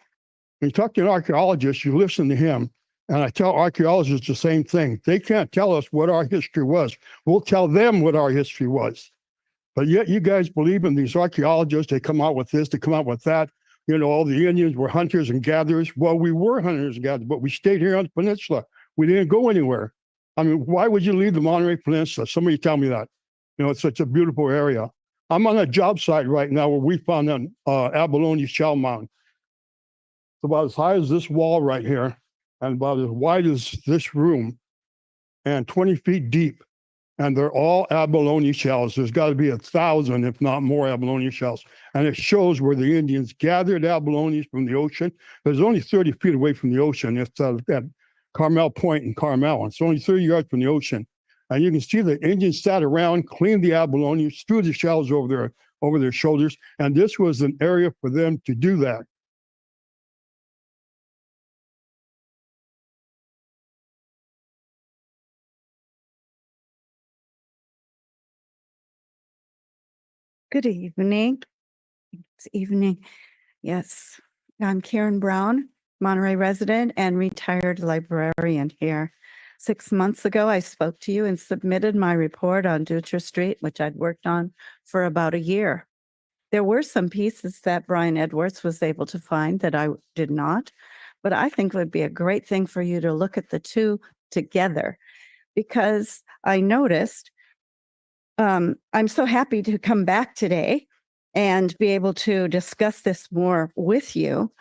an archaeologist, you listen to him. And I tell archaeologists the same thing. They can't tell us what our history was. We'll tell them what our history was. But yet you guys believe in these archaeologists. They come out with this, they come out with that. You know, all the Indians were hunters and gatherers. Well, we were hunters and gatherers, but we stayed here on the peninsula. We didn't go anywhere. I mean, why would you leave the Monterey Peninsula? Somebody tell me that. You know, it's such a beautiful area. I'm on a job site right now where we found an abalone shell mound. It's about as high as this wall right here and about as wide as this room and 20 feet deep. And they're all abalone shells. There's got to be 1,000, if not more, abalone shells. And it shows where the Indians gathered abalones from the ocean. It's only 30 feet away from the ocean. It's at Carmel Point in Carmel. It's only 30 yards from the ocean. And you can see the Indians sat around, cleaned the abalone, threw the shells over their shoulders. And this was an area for them to do that. Good evening. It's evening. Yes, I'm Karen Brown, Monterey resident and retired librarian here. 6 months ago, I spoke to you and submitted my report on Dutra Street, which I'd worked on for about a year. There were some pieces that Brian Edwards was able to find that I did not, but I think it would be a great thing for you to look at the two together because I noticed I'm so happy to come back today and be able to discuss this more with you.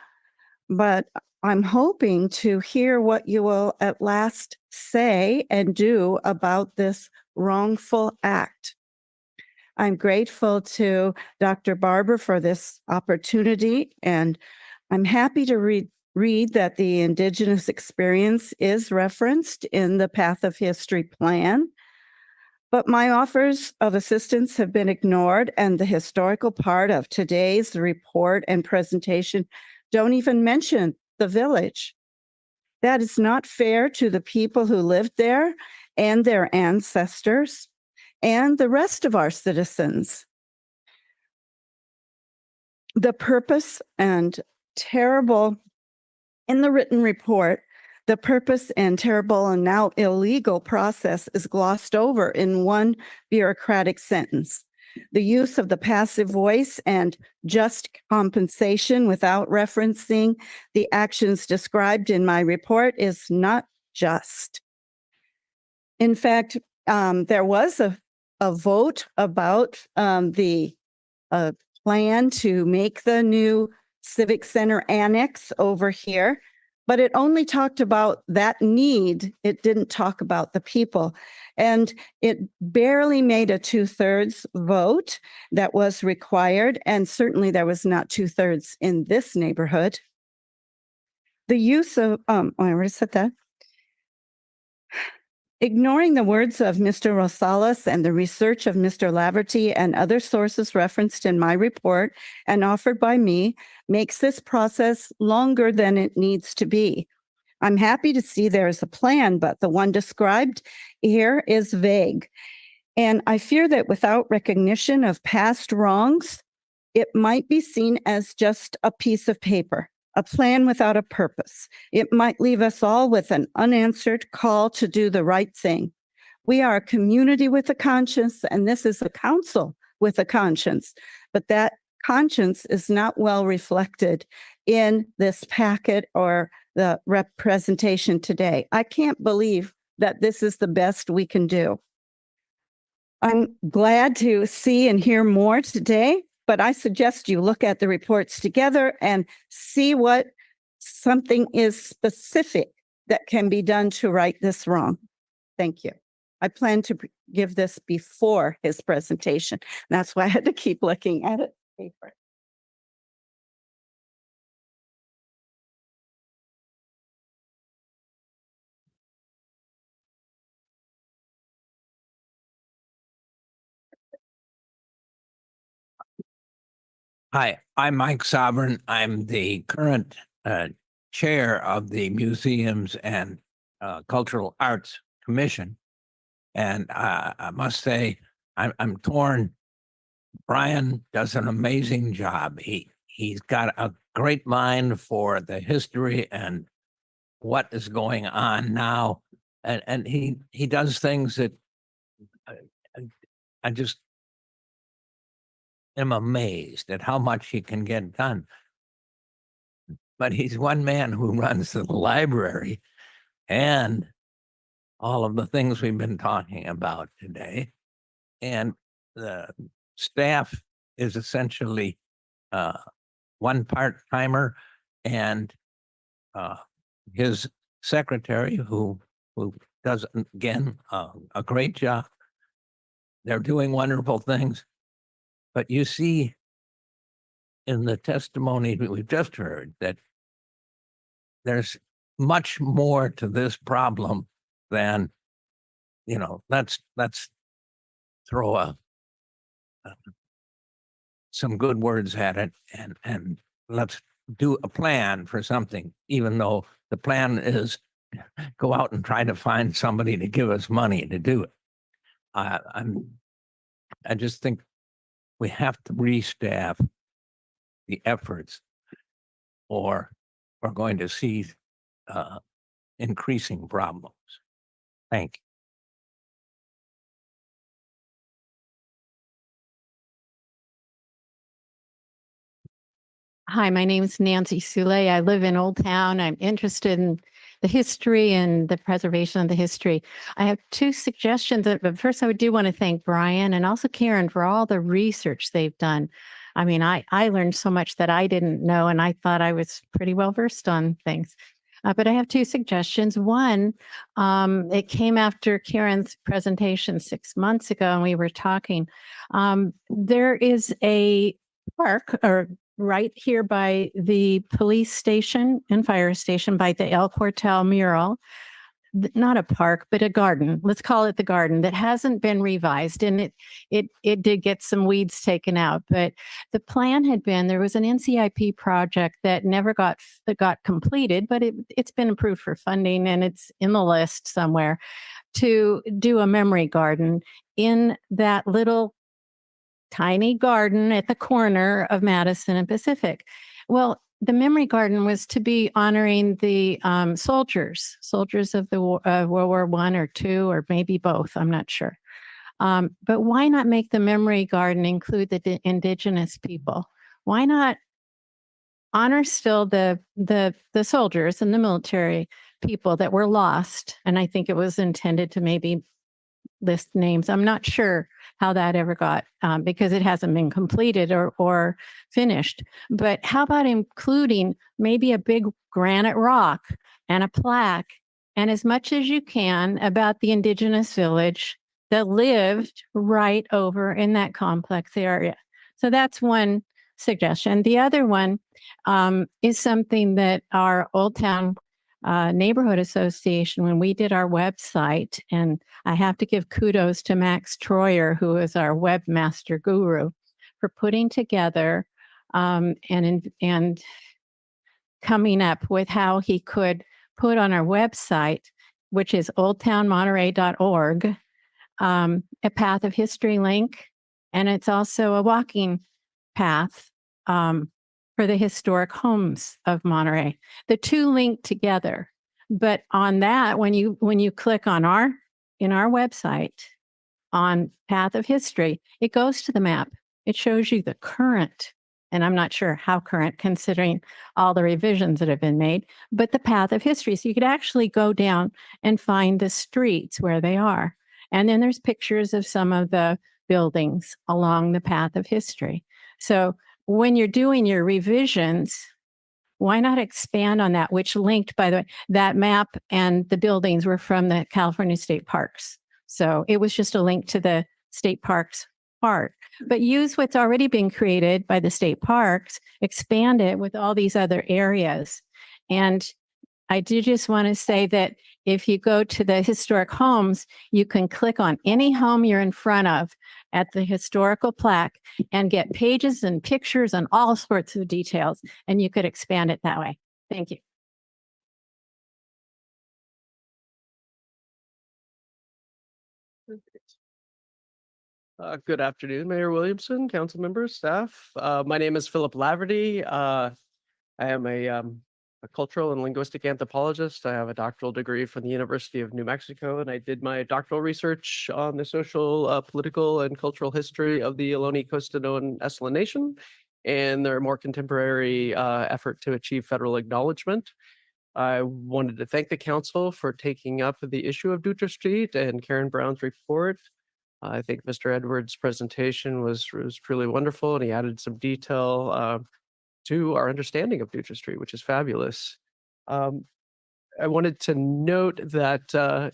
But I'm hoping to hear what you will at last say and do about this wrongful act. I'm grateful to Dr. Barber for this opportunity, and I'm happy to read that the Indigenous experience is referenced in the Path of History plan. But my offers of assistance have been ignored, and the historical part of today's report and presentation don't even mention the village. That is not fair to the people who lived there and their ancestors and the rest of our citizens. The purpose and terrible, in the written report, the purpose and terrible and now illegal process is glossed over in one bureaucratic sentence. The use of the passive voice and just compensation without referencing the actions described in my report is not just. In fact, there was a vote about the plan to make the new Civic Center annex over here, but it only talked about that need. It didn't talk about the people. And it barely made a 2/3 vote that was required. And certainly there was not 2/3 in this neighborhood. The use of, I already said that. Ignoring the words of Mr. Rosales and the research of Mr. Laverty and other sources referenced in my report and offered by me makes this process longer than it needs to be. I'm happy to see there is a plan, but the one described here is vague. And I fear that without recognition of past wrongs, it might be seen as just a piece of paper. A plan without a purpose. It might leave us all with an unanswered call to do the right thing. We are a community with a conscience, and this is a council with a conscience, but that conscience is not well reflected in this packet or the representation today. I can't believe that this is the best we can do. I'm glad to see and hear more today, but I suggest you look at the reports together and see what something is specific that can be done to right this wrong. Thank you. I plan to give this before his presentation. That's why I had to keep looking at it. Paper. Hi, I'm Mike Sovereign. I'm the current chair of the Museums and Cultural Arts Commission. And I must say, I'm torn. Brian does an amazing job. He's got a great mind for the history and what is going on now. And he does things that I just am amazed at how much he can get done. But he's one man who runs the library and all of the things we've been talking about today. And the staff is essentially one part-timer, and his secretary who does, again, a great job. They're doing wonderful things. But you see in the testimony that we've just heard that there's much more to this problem than, let's throw some good words at it and let's do a plan for something, even though the plan is go out and try to find somebody to give us money to do it. I just think we have to restaff the efforts, or we're going to see increasing problems. Thank you. Hi, my name is Nancy Sule. I live in Old Town. I'm interested in the history and the preservation of the history. I have two suggestions. But first, I do want to thank Brian and also Karen for all the research they've done. I mean, I learned so much that I didn't know, and I thought I was pretty well versed on things. But I have two suggestions. One, it came after Karen's presentation 6 months ago, and we were talking. There is a park right here by the police station and fire station by the El Cuartel mural. Not a park, but a garden. Let's call it the garden that hasn't been revised, and it did get some weeds taken out. But the plan had been there was an NCIP project that never got completed, but it's been approved for funding and it's in the list somewhere to do a memory garden in that little tiny garden at the corner of Madison and Pacific. Well, the memory garden was to be honoring the soldiers of the World War I or II, or maybe both. I'm not sure. But why not make the memory garden include the indigenous people? Why not honor still the soldiers and the military people that were lost? And I think it was intended to maybe list names. I'm not sure how that ever got, because it hasn't been completed or finished. But how about including maybe a big granite rock and a plaque and as much as you can about the indigenous village that lived right over in that complex area. So that's one suggestion. The other one is something that our Old Town Neighborhood Association, when we did our website, and I have to give kudos to Max Troyer, who is our webmaster guru, for putting together and coming up with how he could put on our website, which is oldtownmonterey.org, a path of history link, and it's also a walking path for the historic homes of Monterey. The two link together, but on that, when you click on our website on Path of History, it goes to the map. It shows you the current, and I'm not sure how current considering all the revisions that have been made, but the Path of History. So you could actually go down and find the streets where they are. And then there's pictures of some of the buildings along the Path of History. So when you're doing your revisions, why not expand on that, which linked, by the way, that map and the buildings were from the California State Parks. So it was just a link to the state parks part, but use what's already been created by the state parks, expand it with all these other areas. And I do just want to say that if you go to the historic homes, you can click on any home you're in front of at the historical plaque and get pages and pictures and all sorts of details, and you could expand it that way. Thank you. Good afternoon, Mayor Williamson, council members, staff. My name is Philip Laverty. I am a cultural and linguistic anthropologist. I have a doctoral degree from the University of New Mexico, and I did my doctoral research on the social, political, and cultural history of the Ohlone Costanoan Esselen Nation and their more contemporary effort to achieve federal acknowledgement. I wanted to thank the council for taking up the issue of Dutra Street and Karen Brown's report. I think Mr. Edwards' presentation was truly wonderful, and he added some detail to our understanding of Dutra Street, which is fabulous. I wanted to note that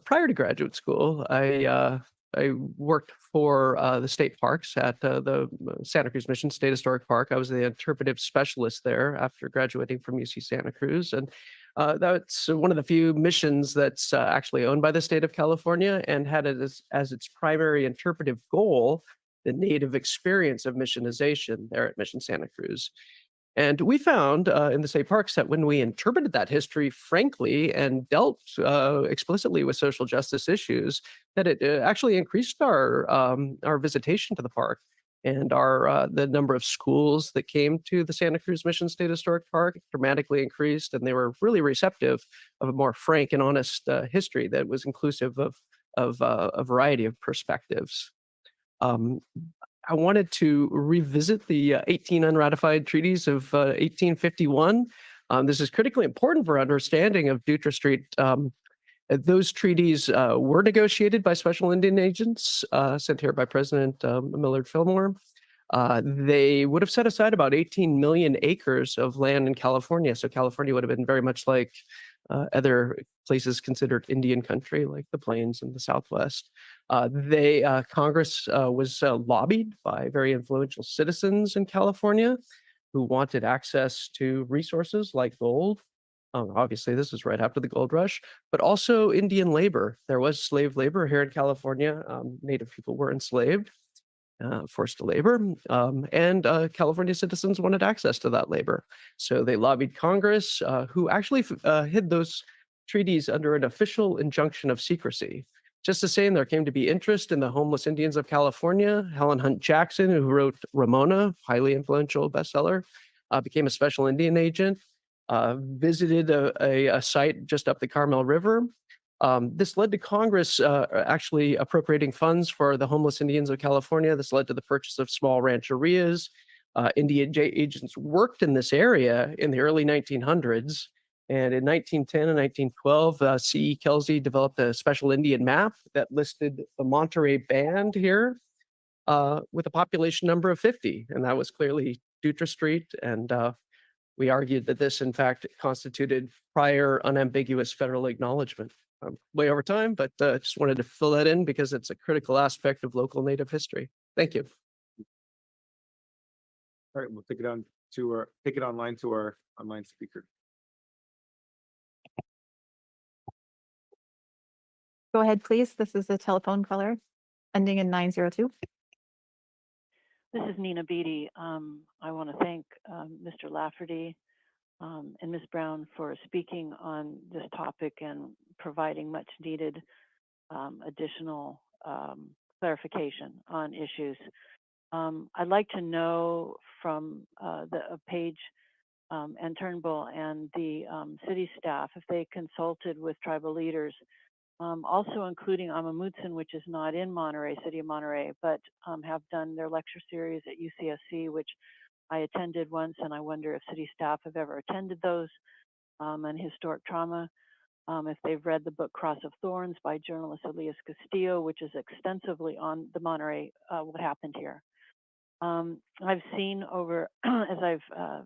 prior to graduate school, I worked for the state parks at the Santa Cruz Mission State Historic Park. I was the interpretive specialist there after graduating from UC Santa Cruz, and that's one of the few missions that's actually owned by the state of California and had it as its primary interpretive goal the native experience of missionization there at Mission Santa Cruz. And we found in the state parks that when we interpreted that history frankly and dealt explicitly with social justice issues, that it actually increased our visitation to the park and the number of schools that came to the Santa Cruz Mission State Historic Park dramatically increased, and they were really receptive of a more frank and honest history that was inclusive of a variety of perspectives. I wanted to revisit the 18 unratified treaties of 1851. This is critically important for understanding of Dutra Street. Those treaties were negotiated by special Indian agents sent here by President Millard Fillmore. They would have set aside about 18 million acres of land in California. So California would have been very much like other places considered Indian country, like the Plains and the Southwest. Congress was lobbied by very influential citizens in California who wanted access to resources like gold. Obviously, this is right after the gold rush, but also Indian labor. There was slave labor here in California. Native people were enslaved, forced to labor, and California citizens wanted access to that labor. So they lobbied Congress, who actually hid those treaties under an official injunction of secrecy. Just the same, there came to be interest in the homeless Indians of California. Helen Hunt Jackson, who wrote Ramona, highly influential bestseller, became a special Indian agent. Visited a site just up the Carmel River. This led to Congress actually appropriating funds for the homeless Indians of California. This led to the purchase of small rancherias. Indian agents worked in this area in the early 1900s. And in 1910 and 1912, C.E. Kelsey developed a special Indian map that listed the Monterey Band here with a population number of 50. And that was clearly Dutra Street. And we argued that this, in fact, constituted prior unambiguous federal acknowledgement. Way over time, but just wanted to fill that in because it's a critical aspect of local Native history. Thank you. All right, we'll take it online to our online speaker. Go ahead, please. This is the telephone caller ending in 902. This is Nina Beatty. I want to thank Mr. Lafferty and Ms. Brown for speaking on this topic and providing much needed additional clarification on issues. I'd like to know from Page and Turnbull and the city staff if they consulted with tribal leaders, also including Amamutsun, which is not in Monterey, city of Monterey, but have done their lecture series at UCSC, which I attended once, and I wonder if city staff have ever attended those, on historic trauma. If they've read the book Cross of Thorns by journalist Elias Castillo, which is extensively on the Monterey, what happened here. I've seen over, as I've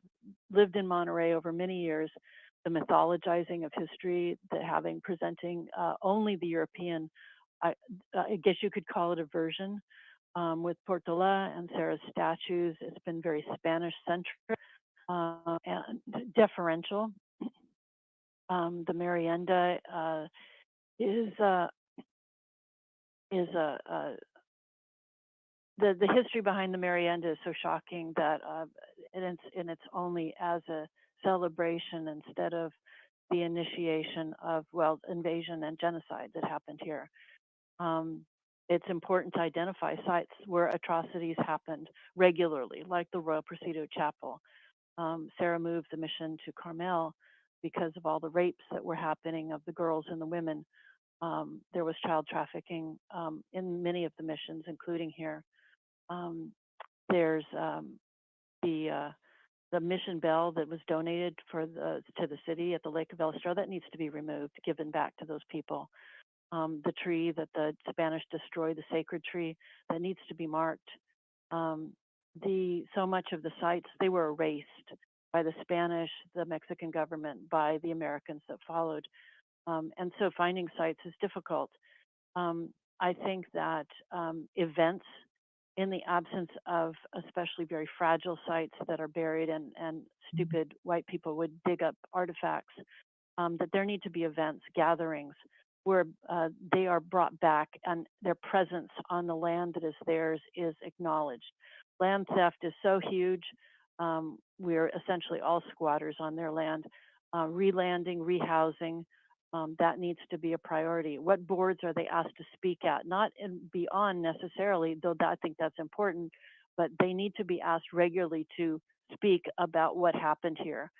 lived in Monterey over many years, the mythologizing of history, presenting only the European, I guess you could call it a version. With Portola and Sarah's statues, it's been very Spanish-centric and deferential. The Merienda the history behind the Merienda is so shocking that it's only as a celebration instead of the initiation of, well, invasion and genocide that happened here. It's important to identify sites where atrocities happened regularly, like the Royal Presidio Chapel. Sarah moved the mission to Carmel because of all the rapes that were happening of the girls and the women. There was child trafficking in many of the missions, including here. There's the mission bell that was donated to the city at the Lake of El Estero that needs to be removed, given back to those people. The tree that the Spanish destroyed, the sacred tree, that needs to be marked. So much of the sites, they were erased by the Spanish, the Mexican government, by the Americans that followed. And so finding sites is difficult. I think that events in the absence of especially very fragile sites that are buried and stupid white people would dig up artifacts, that there need to be events, gatherings, where they are brought back and their presence on the land that is theirs is acknowledged. Land theft is so huge. We're essentially all squatters on their land. Relanding, rehousing, that needs to be a priority. What boards are they asked to speak at? Not beyond necessarily, though I think that's important, but they need to be asked regularly to speak about what happened here.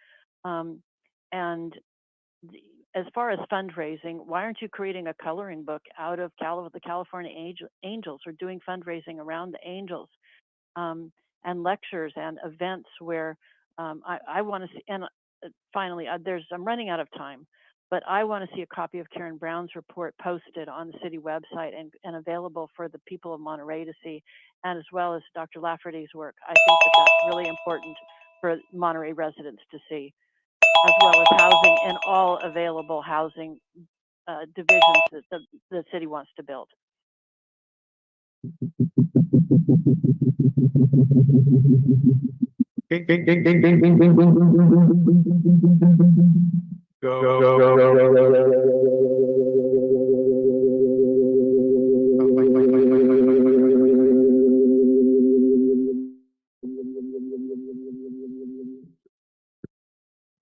As far as fundraising, why aren't you creating a coloring book out of the California Angels, or doing fundraising around the Angels, and lectures and events where I want to see, and finally, I'm running out of time, but I want to see a copy of Karen Brown's report posted on the city website and available for the people of Monterey to see, and as well as Dr. Lafferty's work. I think that that's really important for Monterey residents to see, as well as housing and all available housing divisions that the city wants to build. Can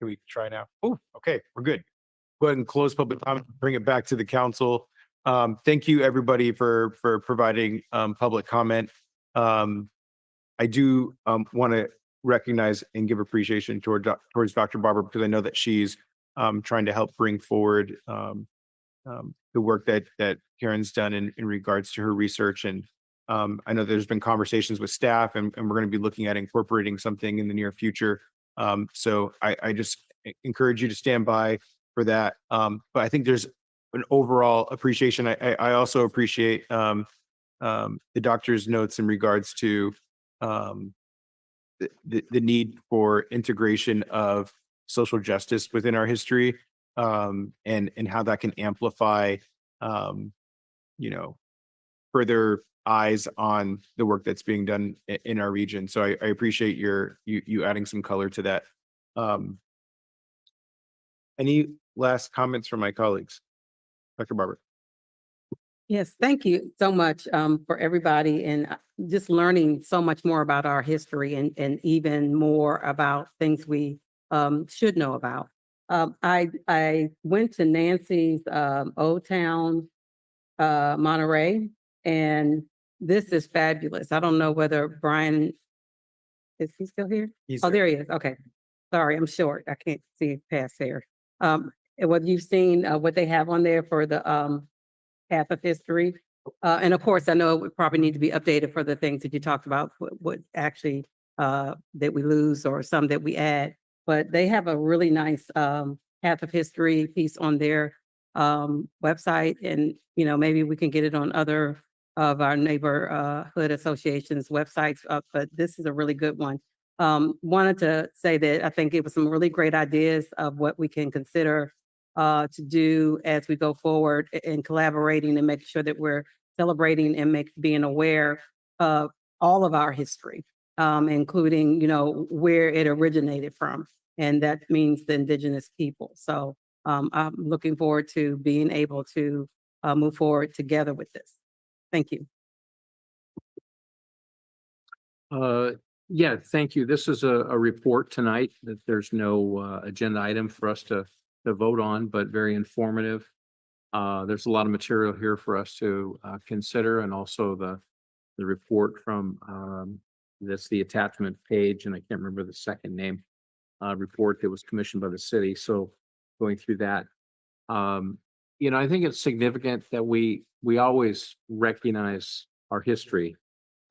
we try now? Oh, okay, we're good. Go ahead and close public comment, bring it back to the council. Thank you, everybody, for providing public comment. I do want to recognize and give appreciation towards Dr. Barber, because I know that she's trying to help bring forward the work that Karen's done in regards to her research. And I know there's been conversations with staff, and we're going to be looking at incorporating something in the near future. So I just encourage you to stand by for that. But I think there's an overall appreciation. I also appreciate the doctor's notes in regards to the need for integration of social justice within our history, and how that can amplify, further eyes on the work that's being done in our region. So I appreciate you adding some color to that. Any last comments from my colleagues? Dr. Barber. Yes, thank you so much for everybody, and just learning so much more about our history, and even more about things we should know about. I went to Nancy's Old Town Monterey, and this is fabulous. I don't know whether Brian, is he still here? Oh, there he is. Okay. Sorry, I'm short. I can't see past here. What you've seen, what they have on there for the path of history. And of course, I know it would probably need to be updated for the things that you talked about, what actually that we lose or some that we add. But they have a really nice path of history piece on their website. And, maybe we can get it on other of our neighborhood associations' websites. But this is a really good one. Wanted to say that I think it was some really great ideas of what we can consider to do as we go forward in collaborating and making sure that we're celebrating and being aware of all of our history, including, where it originated from. And that means the indigenous people. So I'm looking forward to being able to move forward together with this. Thank you. Yeah, thank you. This is a report tonight that there's no agenda item for us to vote on, but very informative. There's a lot of material here for us to consider, and also the report from that's the attachment page, and I can't remember the second name, report that was commissioned by the city. So going through that, I think it's significant that we always recognize our history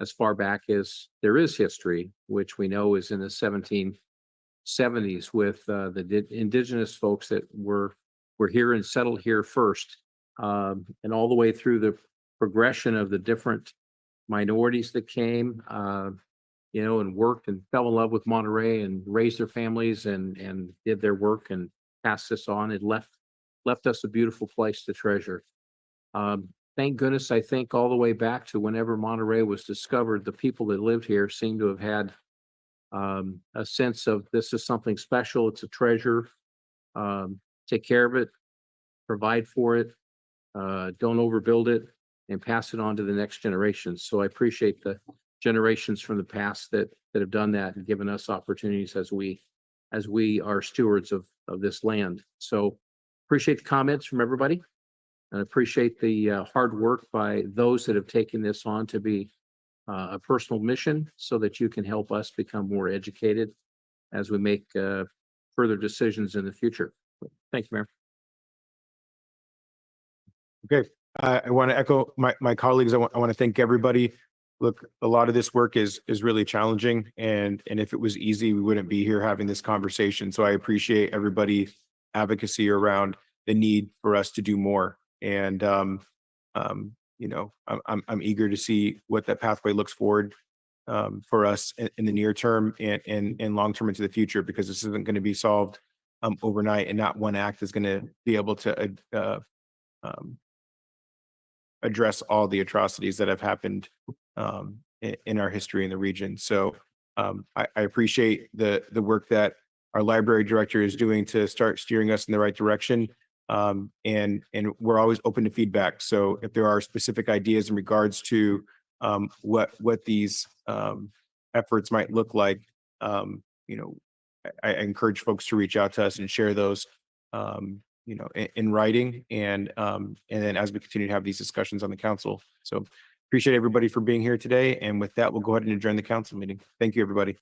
as far back as there is history, which we know is in the 1770s with the indigenous folks that were here and settled here first, and all the way through the progression of the different minorities that came, and worked and fell in love with Monterey and raised their families and did their work and passed this on. It left us a beautiful place to treasure. Thank goodness, I think all the way back to whenever Monterey was discovered, the people that lived here seem to have had a sense of this is something special. It's a treasure. Take care of it, provide for it, don't overbuild it, and pass it on to the next generation. So I appreciate the generations from the past that have done that and given us opportunities as we are stewards of this land. So appreciate the comments from everybody, and appreciate the hard work by those that have taken this on to be a personal mission, so that you can help us become more educated as we make further decisions in the future. Thank you, Mayor. Okay, I want to echo my colleagues. I want to thank everybody look, a lot of this work is really challenging, and if it was easy, we wouldn't be here having this conversation. So I appreciate everybody's advocacy around the need for us to do more. And you know, I'm eager to see what that pathway looks forward for us in the near term and long term into the future, because this isn't going to be solved overnight, and not one act is going to be able to address all the atrocities that have happened in our history in the region. So I appreciate the work that our library director is doing to start steering us in the right direction. And we're always open to feedback. So if there are specific ideas in regards to what these efforts might look like, you know, I encourage folks to reach out to us and share those, you know, in writing, and then as we continue to have these discussions on the council. So appreciate everybody for being here today. And with that, we'll go ahead and adjourn the council meeting. Thank you, everybody.